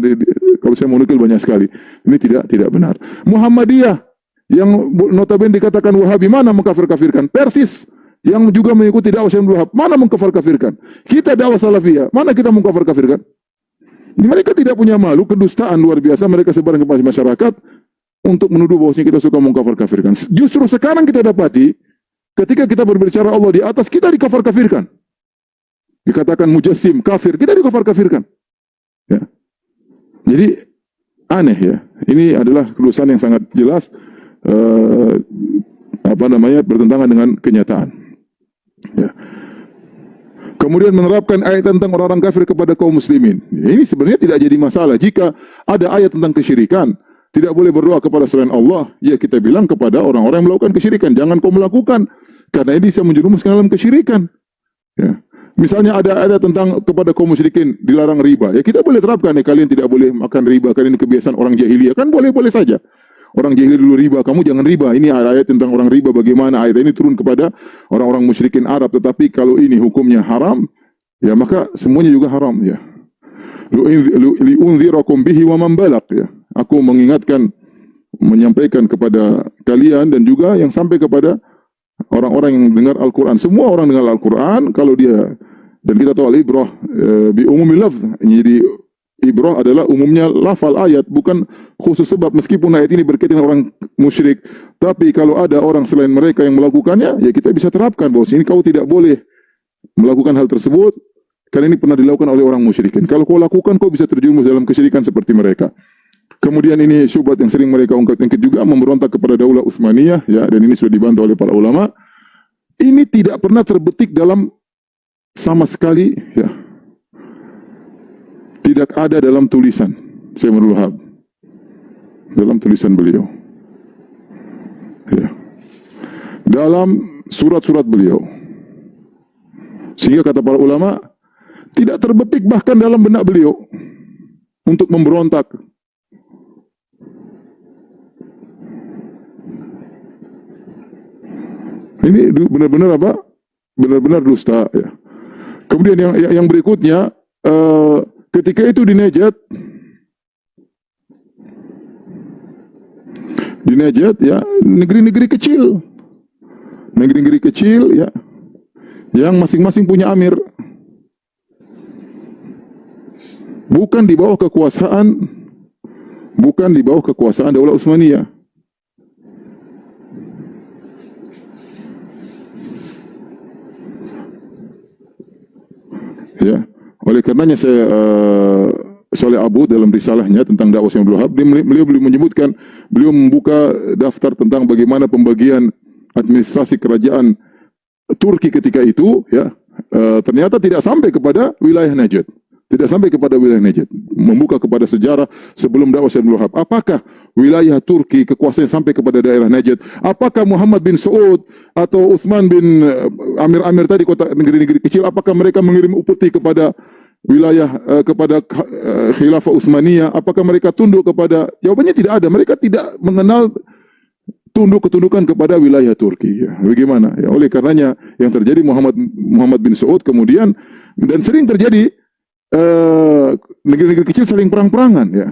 kalau saya mau nukil banyak sekali. Ini tidak benar. Muhammadiyah yang notabene dikatakan Wahabi, mana mengkafir-kafirkan? Persis yang juga mengikuti dakwah Syekh Abdul Wahab, mana mengkafir-kafirkan? Kita dakwah Salafiyah, mana kita mengkafir-kafirkan? Mereka tidak punya malu, kedustaan luar biasa mereka sebarkan kepada masyarakat untuk menuduh bahwasanya kita suka mengkafir-kafirkan. Justru sekarang kita dapati ketika kita berbicara Allah di atas, kita dikafir-kafirkan. Dikatakan mujassim, kafir, kita dikafir-kafirkan. Ya. Jadi aneh, ya. Ini adalah kedustaan yang sangat jelas, bertentangan dengan kenyataan. Ya. Kemudian menerapkan ayat tentang orang-orang kafir kepada kaum muslimin. Ini sebenarnya tidak jadi masalah. Jika ada ayat tentang kesyirikan, tidak boleh berdoa kepada selain Allah, ya kita bilang kepada orang-orang yang melakukan kesyirikan, jangan kau melakukan, karena ini bisa menjerumuskan dalam kesyirikan. Ya. Misalnya ada ayat tentang kepada kaum musyrikin dilarang riba, ya kita boleh terapkan, ya kalian tidak boleh makan riba, kalian kebiasaan orang jahiliyah, kan boleh-boleh saja. Orang jahiliyah dulu riba, kamu jangan riba. Ini ayat tentang orang riba, bagaimana ayat ini turun kepada orang-orang musyrikin Arab, tetapi kalau ini hukumnya haram, ya maka semuanya juga haram, ya. Li'unzirakum bihi wa man balagh, ya. Aku mengingatkan, menyampaikan kepada kalian dan juga yang sampai kepada orang-orang yang dengar Al-Quran. Semua orang dengar Al-Quran, kalau dia, dan kita tahu al-ibrah bi umumil lafz. Jadi ibrah adalah umumnya lafal ayat, bukan khusus sebab. Meskipun ayat ini berkaitan dengan orang musyrik, tapi kalau ada orang selain mereka yang melakukannya, ya kita bisa terapkan bahwa ini kau tidak boleh melakukan hal tersebut karena ini pernah dilakukan oleh orang musyrikin. Kalau kau lakukan, kau bisa terjerumus dalam kesyirikan seperti mereka. Kemudian ini syubhat yang sering mereka ungkap-ungkap juga, memberontak kepada Daulah Utsmaniyah, ya, dan ini sudah dibantah oleh para ulama. Ini tidak pernah terbetik dalam sama sekali, ya. Tidak ada dalam tulisan Syekh Abdul Wahab, dalam tulisan beliau, ya. Dalam surat-surat beliau. Sehingga kata para ulama, tidak terbetik bahkan dalam benak beliau untuk memberontak. Ini benar-benar apa? Benar-benar dusta, ya. Kemudian yang berikutnya, ketika itu di Najd, ya, negeri-negeri kecil, ya, yang masing-masing punya amir, bukan di bawah kekuasaan Daulah Utsmaniyah. Ya, oleh karenanya saya Saleh Abu dalam risalahnya tentang dakwah Syekh Abdul Wahab, beliau menyebutkan, beliau membuka daftar tentang bagaimana pembagian administrasi kerajaan Turki ketika itu, ya, ternyata tidak sampai kepada wilayah Najd. Membuka kepada sejarah sebelum dakwah Syekh Abdul Wahab. Apakah wilayah Turki kekuasaannya sampai kepada daerah Najd? Apakah Muhammad bin Saud atau Utsman bin Amir tadi, kota negeri-negeri kecil, apakah mereka mengirim upeti kepada wilayah kepada Khilafah Utsmaniyah? Apakah mereka tunduk kepada? Jawabannya tidak ada. Mereka tidak mengenal ketundukan kepada wilayah Turki, ya. Bagaimana? Ya, oleh karenanya yang terjadi Muhammad bin Saud kemudian, dan sering terjadi negeri-negeri kecil saling perang-perangan, ya.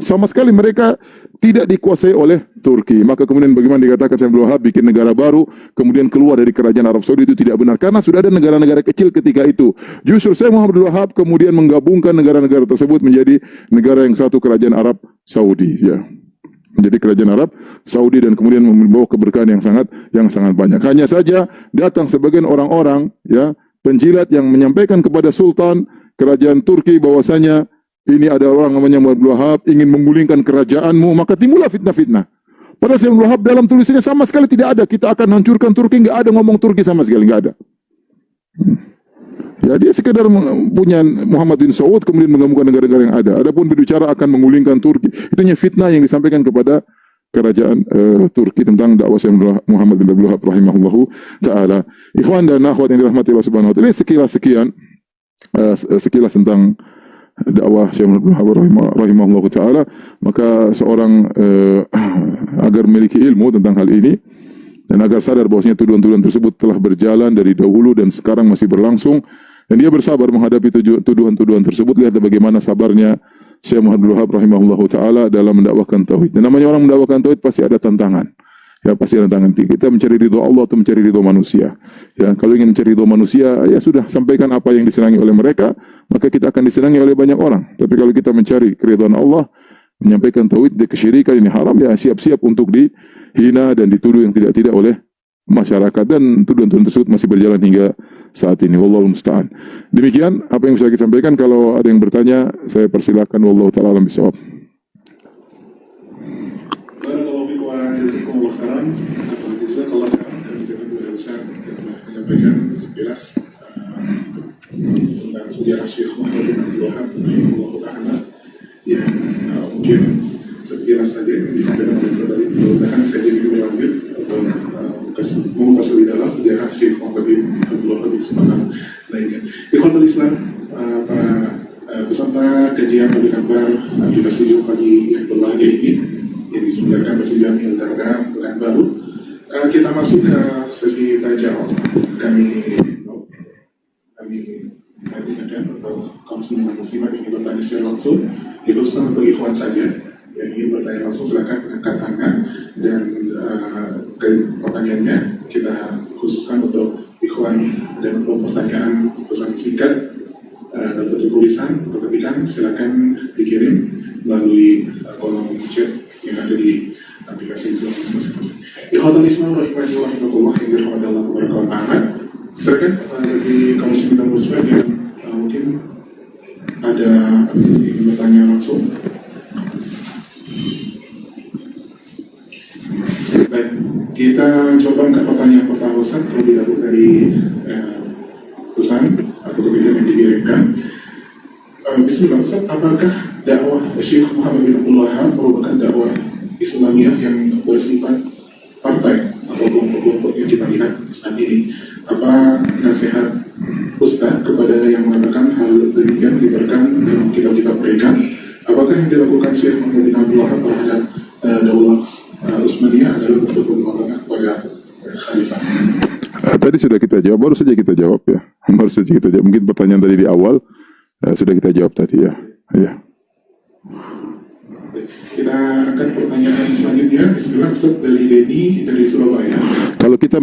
Sama sekali mereka tidak dikuasai oleh Turki. Maka kemudian bagaimana dikatakan Syekh Abdul Wahab bikin negara baru, kemudian keluar dari kerajaan Arab Saudi, itu tidak benar. Karena sudah ada negara-negara kecil ketika itu. Justru Syekh Muhammad Abdul Wahab kemudian menggabungkan negara-negara tersebut menjadi negara yang satu, kerajaan Arab Saudi, ya. Menjadi kerajaan Arab Saudi, dan kemudian membawa keberkahan yang sangat banyak. Hanya saja datang sebagian orang-orang, ya, penjilat yang menyampaikan kepada Sultan kerajaan Turki bahwasanya ini ada orang namanya Muhammad bin Wahab ingin menggulingkan kerajaanmu, maka timbullah fitnah-fitnah. Padahal Syekh Abdul Wahab dalam tulisannya sama sekali tidak ada kita akan hancurkan Turki, nggak ada ngomong Turki sama sekali, nggak ada. Ya, dia sekedar punya Muhammad bin Saud kemudian menggabungkan negara-negara yang ada. Adapun berbicara akan menggulingkan Turki, itunya fitnah yang disampaikan kepada kerajaan Turki tentang dakwah Syekh Muhammad bin Abdul Wahab rahimahullahu taala. Ikhwan dan akhwat yang dirahmati Allah Subhanahu wa taala, sekilas tentang dakwah Syekh Abdul Wahab rahimahullah taala. Maka seorang agar memiliki ilmu tentang hal ini dan agar sadar bahwasanya tuduhan-tuduhan tersebut telah berjalan dari dahulu dan sekarang masih berlangsung, dan dia bersabar menghadapi tuduhan-tuduhan tersebut. Lihat bagaimana sabarnya Syekh Abdul Wahab rahimahullah taala dalam mendakwahkan tauhid. Dan namanya orang mendakwahkan tauhid pasti ada tantangan. Ya, pasti ada tantangan. Kita mencari ridho Allah atau mencari ridho manusia. Ya, kalau ingin mencari ridho manusia, ya sudah, sampaikan apa yang disenangi oleh mereka, maka kita akan disenangi oleh banyak orang. Tapi kalau kita mencari keridhaan Allah, menyampaikan tauhid, kesyirikan ini haram, ya siap-siap untuk dihina dan dituduh yang tidak-tidak oleh masyarakat, dan tuduhan-tuduhan tersebut masih berjalan hingga saat ini. Wallahu musta'an. Demikian apa yang bisa kita sampaikan. Kalau ada yang bertanya, saya persilakan. Wallahu ta'ala alam bisawab. Menyampaikan sekilas tentang sejarah Syekh Muhammad bin Abdul Wahab rahimahullah taala, yang mungkin sekilas saja yang disampaikan oleh saudari, mudah-mudahan saya jadi lebih lanjut atau mengupas lebih dalam sejarah Syekh Muhammad bin Abdul Wahab di kesempatan lainnya. Ikhwatul Islam, para peserta kajian Abu Akbar aplikasi Zoom pagi yang berbahagia ini yang diselenggarakan Masjid Jami Al-Darga Pekanbaru. Kita masuk ke sesi tanya jawab. Kami adakan atau kaum muslimin dan muslimat yang ingin bertanya secara langsung, dikhususkan untuk ikhwan saja yang ingin bertanya langsung, silakan angkat tangan dan pertanyaannya kita silakan dikirim melalui kolom chat yang ada di aplikasi Zoom masing-masing. Ikhwatul Islam rahimani wa rahimakumullah yang dirahmati Allah tabaraka wa ta'ala. Silakan bagi kaum muslimin dan muslimat yang mungkin ada yang bertanya langsung. Baik, kita coba angkat pertanyaan pertama Ustaz terlebih dahulu dari pesan atau kebijakan yang dikirimkan. Bismillah Ustaz, apakah dakwah Syekh Muhammad bin Abdul Wahab merupakan dakwah Islamiyah yang bersifat partai atau kelompok-kelompok yang kita lihat saat ini? Apa nasihat Ustaz kepada yang mengatakan hal demikian diberikan dalam kitab-kitab mereka? Apakah yang dilakukan Syekh Muhammad bin Abdul Wahab terhadap daulah Utsmaniyah adalah bentuk penolakan kepada khalifah? Tadi sudah kita jawab, baru saja kita jawab ya. Baru saja kita jawab. Mungkin pertanyaan tadi di awal sudah kita jawab tadi ya. Ya. Kita akan pertanyaan selanjutnya. Bismillah Ustaz dari Denny dari Surabaya. Kalau kita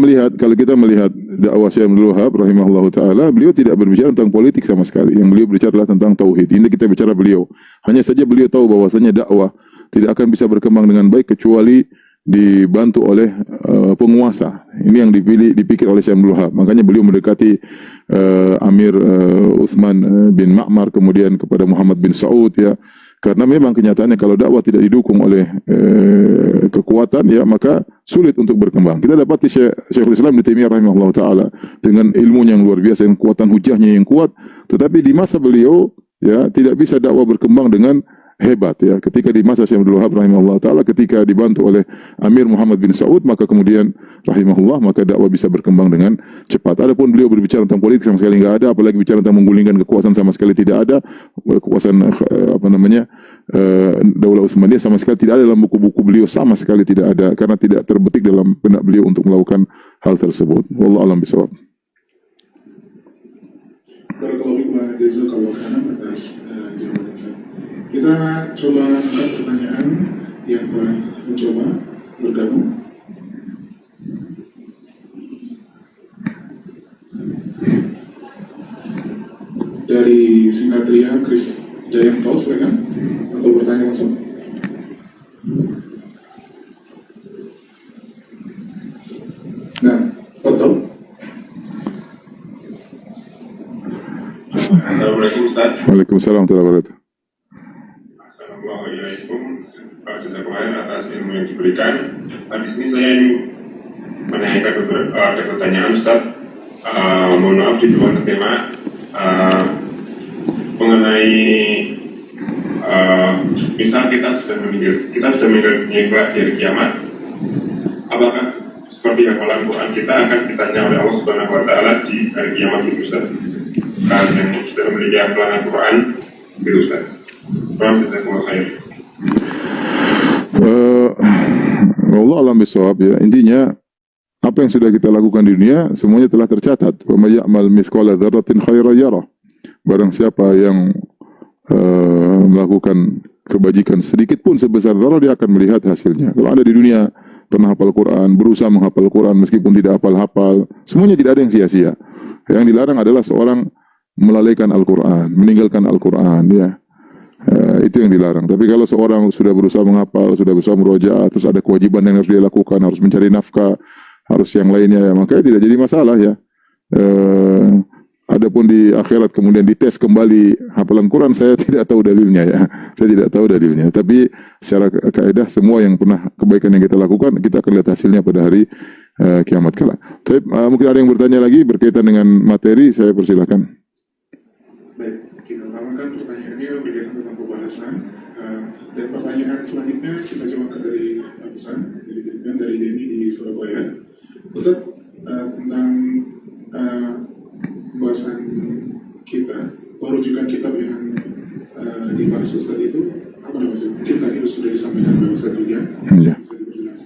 melihat dakwah Syekh Abdul Wahab rahimahullahu taala, beliau tidak berbicara tentang politik sama sekali. Yang beliau bicara adalah tentang tauhid. Ini kita bicara beliau. Hanya saja beliau tahu bahwasanya dakwah tidak akan bisa berkembang dengan baik kecuali dibantu oleh penguasa. Ini yang dipikir oleh Syekh Abdul Wahab. Makanya beliau mendekati Amir Utsman bin Ma'mar, kemudian kepada Muhammad bin Saud ya. Karena memang kenyataannya kalau dakwah tidak didukung oleh kekuatan ya, maka sulit untuk berkembang. Kita dapati Syekhul Islam Ibnu Taimiyah rahimahullah taala dengan ilmunya yang luar biasa, dengan kekuatan hujahnya yang kuat, tetapi di masa beliau ya tidak bisa dakwah berkembang dengan hebat ya. Ketika di masa Syekh Abdul Wahab rahimahullah taala, ketika dibantu oleh Amir Muhammad bin Saud, maka kemudian rahimahullah, maka dakwah bisa berkembang dengan cepat. Adapun beliau berbicara tentang politik sama sekali enggak ada, apalagi bicara tentang menggulingkan kekuasaan sama sekali tidak ada. Kekuasaan Daulah Utsmaniyah sama sekali tidak ada dalam buku-buku beliau, sama sekali tidak ada, karena tidak terbetik dalam benak beliau untuk melakukan hal tersebut. Wallahu a'lam bishawab. Barakallahu jazakallahu khairan atas jawaban saya. Kita coba angkat pertanyaan yang telah mencoba bergabung. Dari Singatria, Chris Jayanto, silakan atau bertanya langsung. Nah, betul. Assalamualaikum Ustaz. Waalaikumsalam warahmatullahi wabarakatuh. Assalamualaikum. Jazakallah atas ilmu yang diberikan. Di sini saya ingin menanyakan beberapa pertanyaan Ustaz. Mohon maaf di luar tema mengenai misal kita sudah meninggal dunia dari kiamat, apakah seperti yang Al-Quran kita akan ditanya oleh Allah Subhanahu Wa Taala di hari kiamat itu Ustaz? Kalian yang sudah memiliki Al-Quran itu Ustaz. Jazakumullah khair. Allah alam bisawab ya. Intinya apa yang sudah kita lakukan di dunia semuanya telah tercatat. Wa may ya'mal mithqala dzarratin khairan yarah. Barang siapa yang melakukan kebajikan sedikit pun sebesar zarah, dia akan melihat hasilnya. Kalau Anda di dunia pernah hafal Quran, berusaha menghafal Quran meskipun tidak hafal-hafal, semuanya tidak ada yang sia-sia. Yang dilarang adalah seorang melalaikan Al-Quran, meninggalkan Al-Quran ya. Itu yang dilarang. Tapi kalau seorang sudah berusaha menghafal, sudah berusaha merojaah, terus ada kewajiban yang harus dia lakukan, harus mencari nafkah, harus yang lainnya ya, maka tidak jadi masalah ya. Adapun di akhirat kemudian dites kembali hafalan Quran, saya tidak tahu dalilnya ya. Saya tidak tahu dalilnya. Tapi secara kaidah semua yang pernah kebaikan yang kita lakukan, kita akan lihat hasilnya pada hari kiamat kala. Tapi mungkin ada yang bertanya lagi berkaitan dengan materi, saya persilakan. Baik, kita utamakan pertanyaannya berkaitan tentang pembahasan. Dan pertanyaan selanjutnya kita coba dari pesan dari Denny di Surabaya. Ustaz, tentang pembahasan kita, merujukan kitab yang dibahas Ustaz itu apa namanya? Mungkin tadi sudah disampaikan oleh Ustaz juga. Ya. Bisa diperjelas.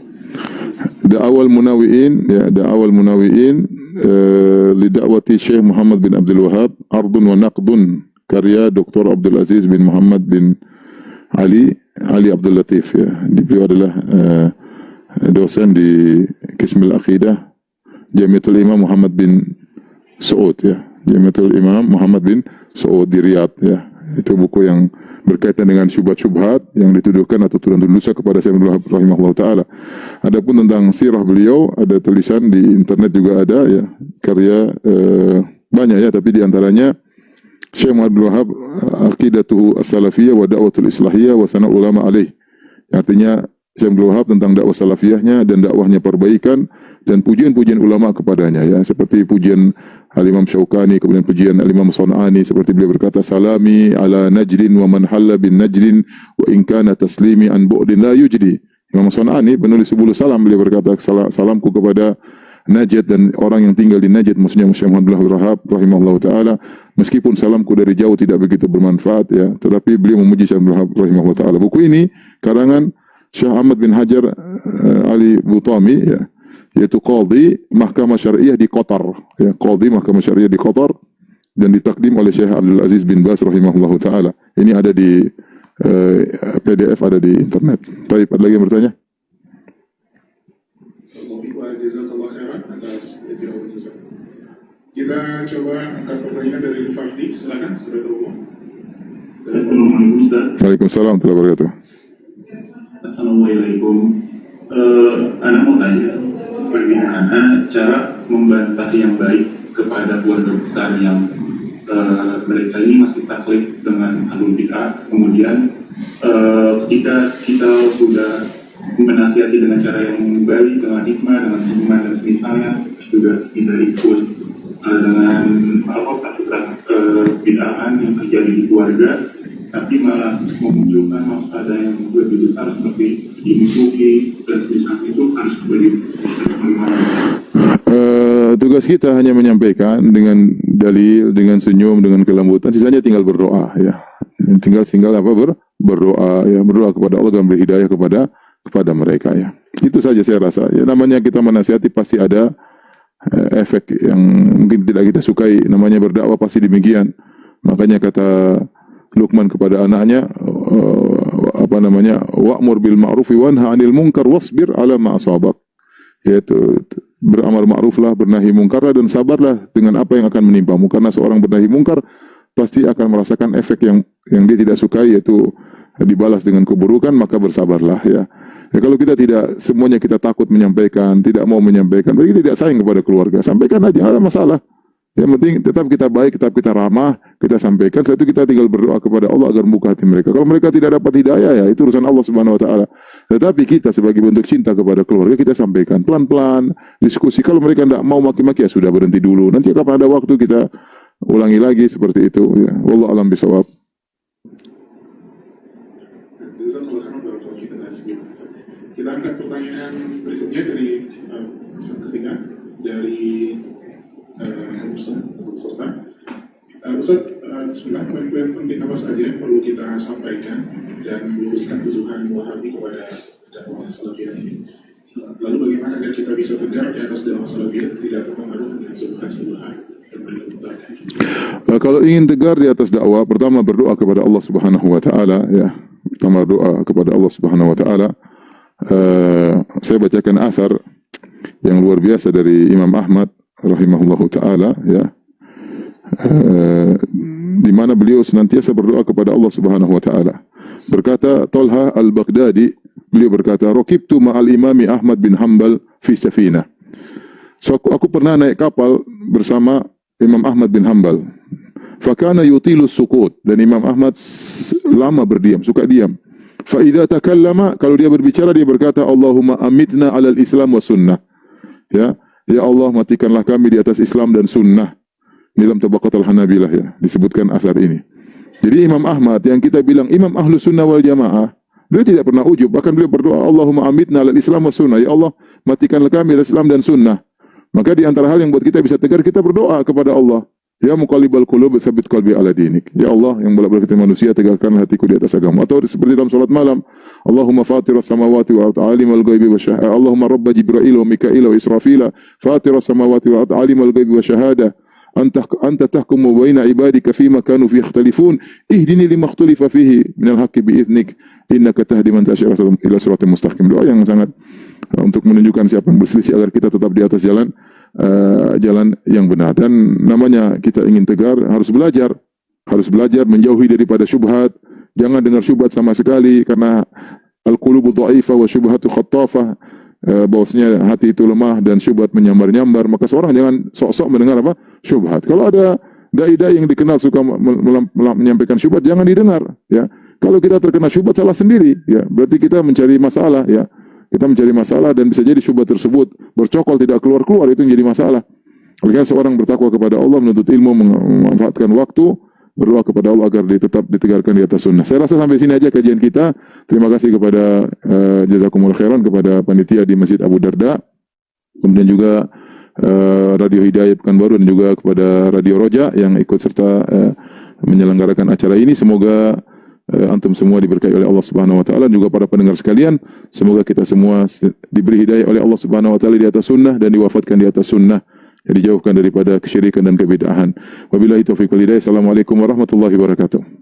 Da'awal munawi'in ya, da'awal munawi'in li da'wati Syekh Muhammad bin Abdul Wahab, ardun wa naqdun, karya Dr. Abdul Aziz bin Muhammad bin Ali Abdul Latif ya. Beliau adalah dosen di Qismul Aqidah Jamiatul Imam Muhammad bin Saud ya. Jamiatul Imam Muhammad bin Saud di Riyadh ya. Itu buku yang berkaitan dengan syubhat-syubhat yang dituduhkan atau tuduhan dosa kepada Syekh Abdul Wahab rahimahullah taala. Adapun tentang sirah beliau ada tulisan di internet juga ada ya, karya banyak ya, tapi di antaranya Syekh Abdul Wahab aqidatuhu as-salafiyah wa da'watul islahiyah wa sana'ul ulama alaih. Artinya Syekh Abdul Wahab tentang dakwah salafiyahnya dan dakwahnya perbaikan dan pujian-pujian ulama kepadanya ya, seperti pujian Al-Imam Syaukani, kemudian pujian Al-Imam Sun'ani, seperti beliau berkata salami ala najrin wa man halla bin najrin wa in kana taslimi an bu'din la yujdi. Imam Sun'ani penulis Subul Salam, beliau berkata salamku kepada Najd dan orang yang tinggal di Najd, maksudnya Syekh Abdul Wahab rahimahullah taala, meskipun salamku dari jauh tidak begitu bermanfaat ya, tetapi beliau memuji Syekh Abdul Wahab rahimahullah taala. Buku ini karangan Syekh Ahmad bin Hajar Ali Butami ya, yaitu Qadhi Mahkamah Syariah di Qatar ya, Qadhi Mahkamah Syariah di Qatar, dan ditakdim oleh Syekh Abdul Aziz bin Baz rahimahullah taala. Ini ada di PDF, ada di internet. Baik, ada lagi yang bertanya? Kita coba angkat pertanyaan dari Fardi, silakan sebagai umum. Assalamualaikum Ustaz. Waalaikumsalam warahmatullahi wabarakatuh. Assalamualaikum. Anak mau tanya, bagaimana cara membantah yang baik kepada keluarga besar yang mereka ini masih taklid dengan ahlul bid'ah, kemudian ketika kita sudah menasihati dengan cara yang baik, dengan hikmah, dengan senyuman dan semisalnya, juga tidak ikut dengan aturan bid'ahan yang terjadi di keluarga, tapi malah memunculkan mafsadah yang lebih besar seperti dimusuhi dan semisalnya, itu harus bagaimana? Tugas kita hanya menyampaikan dengan dalil, dengan senyum, dengan kelembutan. Sisanya tinggal berdoa ya. Tinggal apa, berdoa ya, berdoa kepada Allah dan beri hidayah kepada mereka ya. Itu saja saya rasa. Ya, namanya kita menasihati pasti ada efek yang mungkin tidak kita sukai. Namanya berdakwah pasti demikian. Makanya kata Luqman kepada anaknya, wa'mur bil ma'rufi wanha 'anil munkar wasbir 'ala ma asabak. Yaitu beramar ma'ruflah, bernahi mungkarlah, dan sabarlah dengan apa yang akan menimpamu, karena seorang bernahi mungkar pasti akan merasakan efek yang dia tidak sukai, yaitu dibalas dengan keburukan, maka bersabarlah ya. Ya, kalau kita tidak semuanya kita takut menyampaikan, tidak mau menyampaikan, berarti tidak sayang kepada keluarga. Sampaikan aja, tidak ada masalah. Yang penting tetap kita baik, tetap kita ramah, kita sampaikan. Setelah itu kita tinggal berdoa kepada Allah agar membuka hati mereka. Kalau mereka tidak dapat hidayah, ya itu urusan Allah Subhanahu Wa Taala. Tetapi kita sebagai bentuk cinta kepada keluarga, kita sampaikan pelan-pelan, diskusi. Kalau mereka tidak mau maki-maki, ya sudah, berhenti dulu. Nanti kapan ada waktu kita ulangi lagi seperti itu. Ya. Wallahu a'lam bishawab. Kita angkat pertanyaan berikutnya dari ketiga dari peserta. Ustaz, bismillah, poin-poin penting apa saja yang perlu kita sampaikan dan meluruskan tuduhan Wahabi kepada dakwah salafiyah ini? Lalu bagaimana agar kita bisa tegar di atas dakwah salafiyah tidak terpengaruh dengan subhan-subhan yang mereka utarakan? Kalau ingin tegar di atas dakwah, pertama berdoa kepada Allah Subhanahu Wa Taala ya. Pertama doa kepada Allah Subhanahu Wa Taala. Saya bacakan athar yang luar biasa dari Imam Ahmad rahimahullahu taala ya, di mana beliau senantiasa berdoa kepada Allah Subhanahu wa taala. Berkata Talha al-Baghdadi, beliau berkata, "Raqibtu ma'al Imami Ahmad bin Hanbal fi safinah." So, aku pernah naik kapal bersama Imam Ahmad bin Hanbal. Fakana yutilu sukut, dan Imam Ahmad lama berdiam, suka diam. Fa idza takallama, kalau dia berbicara dia berkata, "Allahumma amitna 'alal Islam wa sunnah." Ya, ya Allah, matikanlah kami di atas Islam dan sunnah. Di dalam Tabaqatul Hanabilah ya, disebutkan asar ini. Jadi Imam Ahmad yang kita bilang Imam Ahlus Sunnah wal Jamaah, beliau tidak pernah ujub, bahkan beliau berdoa, "Allahumma amitna 'alal Islam wa sunnah." Ya Allah, matikanlah kami atas Islam dan sunnah. Maka di antara hal yang buat kita bisa tegar, kita berdoa kepada Allah. Ya muqallibal qulub, tsabbit qalbi ala dinik. Ya Allah yang bolak-balik hati manusia, tegakkanlah hatiku di atas agama. Atau seperti dalam salat malam, Allahumma fatiras samawati wal ardi, alimal ghaibi wasyahada. Allahumma rabb Jibril wa Mikail wa Israfil, fatiras samawati wal ardi, alimal ghaibi wasyahada. Anta tahkumu baina ibadika fima kanu fi yakhtalifun. Ihdini lima ikhtalafa fihi minal haqqi bi idnik. Innaka tahdi man tasyaa ila siratal mustaqim. Doa yang sangat untuk menunjukkan siapa yang berselisih agar kita tetap di atas jalan yang benar. Dan namanya kita ingin tegar harus belajar harus belajar menjauhi daripada syubhat. Jangan dengar syubhat sama sekali, karena al-qulubu dha'ifah wa syubhatu khattafah. Bahwasanya hati itu lemah dan syubhat menyambar-nyambar. Maka seorang jangan sok-sok mendengar apa? Syubhat. Kalau ada dai-dai yang dikenal suka menyampaikan syubhat, jangan didengar, ya. Kalau kita terkena syubhat, salah sendiri, ya. Berarti kita mencari masalah, ya. Kita mencari masalah dan bisa jadi syubhat tersebut bercokol tidak keluar-keluar, itu yang jadi masalah. Oleh karena seorang bertakwa kepada Allah, menuntut ilmu, memanfaatkan waktu, berdoa kepada Allah agar dia tetap ditegakkan di atas sunnah. Saya rasa sampai sini aja kajian kita. Terima kasih kepada jazakumullah khairan kepada panitia di Masjid Abu Darda, kemudian juga Radio Hidayah Pekanbaru, dan juga kepada Radio Roja yang ikut serta menyelenggarakan acara ini. Semoga antum semua diberkahi oleh Allah Subhanahu wa taala, dan juga para pendengar sekalian, semoga kita semua diberi hidayah oleh Allah Subhanahu wa taala di atas sunnah dan diwafatkan di atas sunnah, dijauhkan daripada kesyirikan dan kebid'ahan. Wabillahi taufiq wal hidayah. Assalamualaikum warahmatullahi wabarakatuh.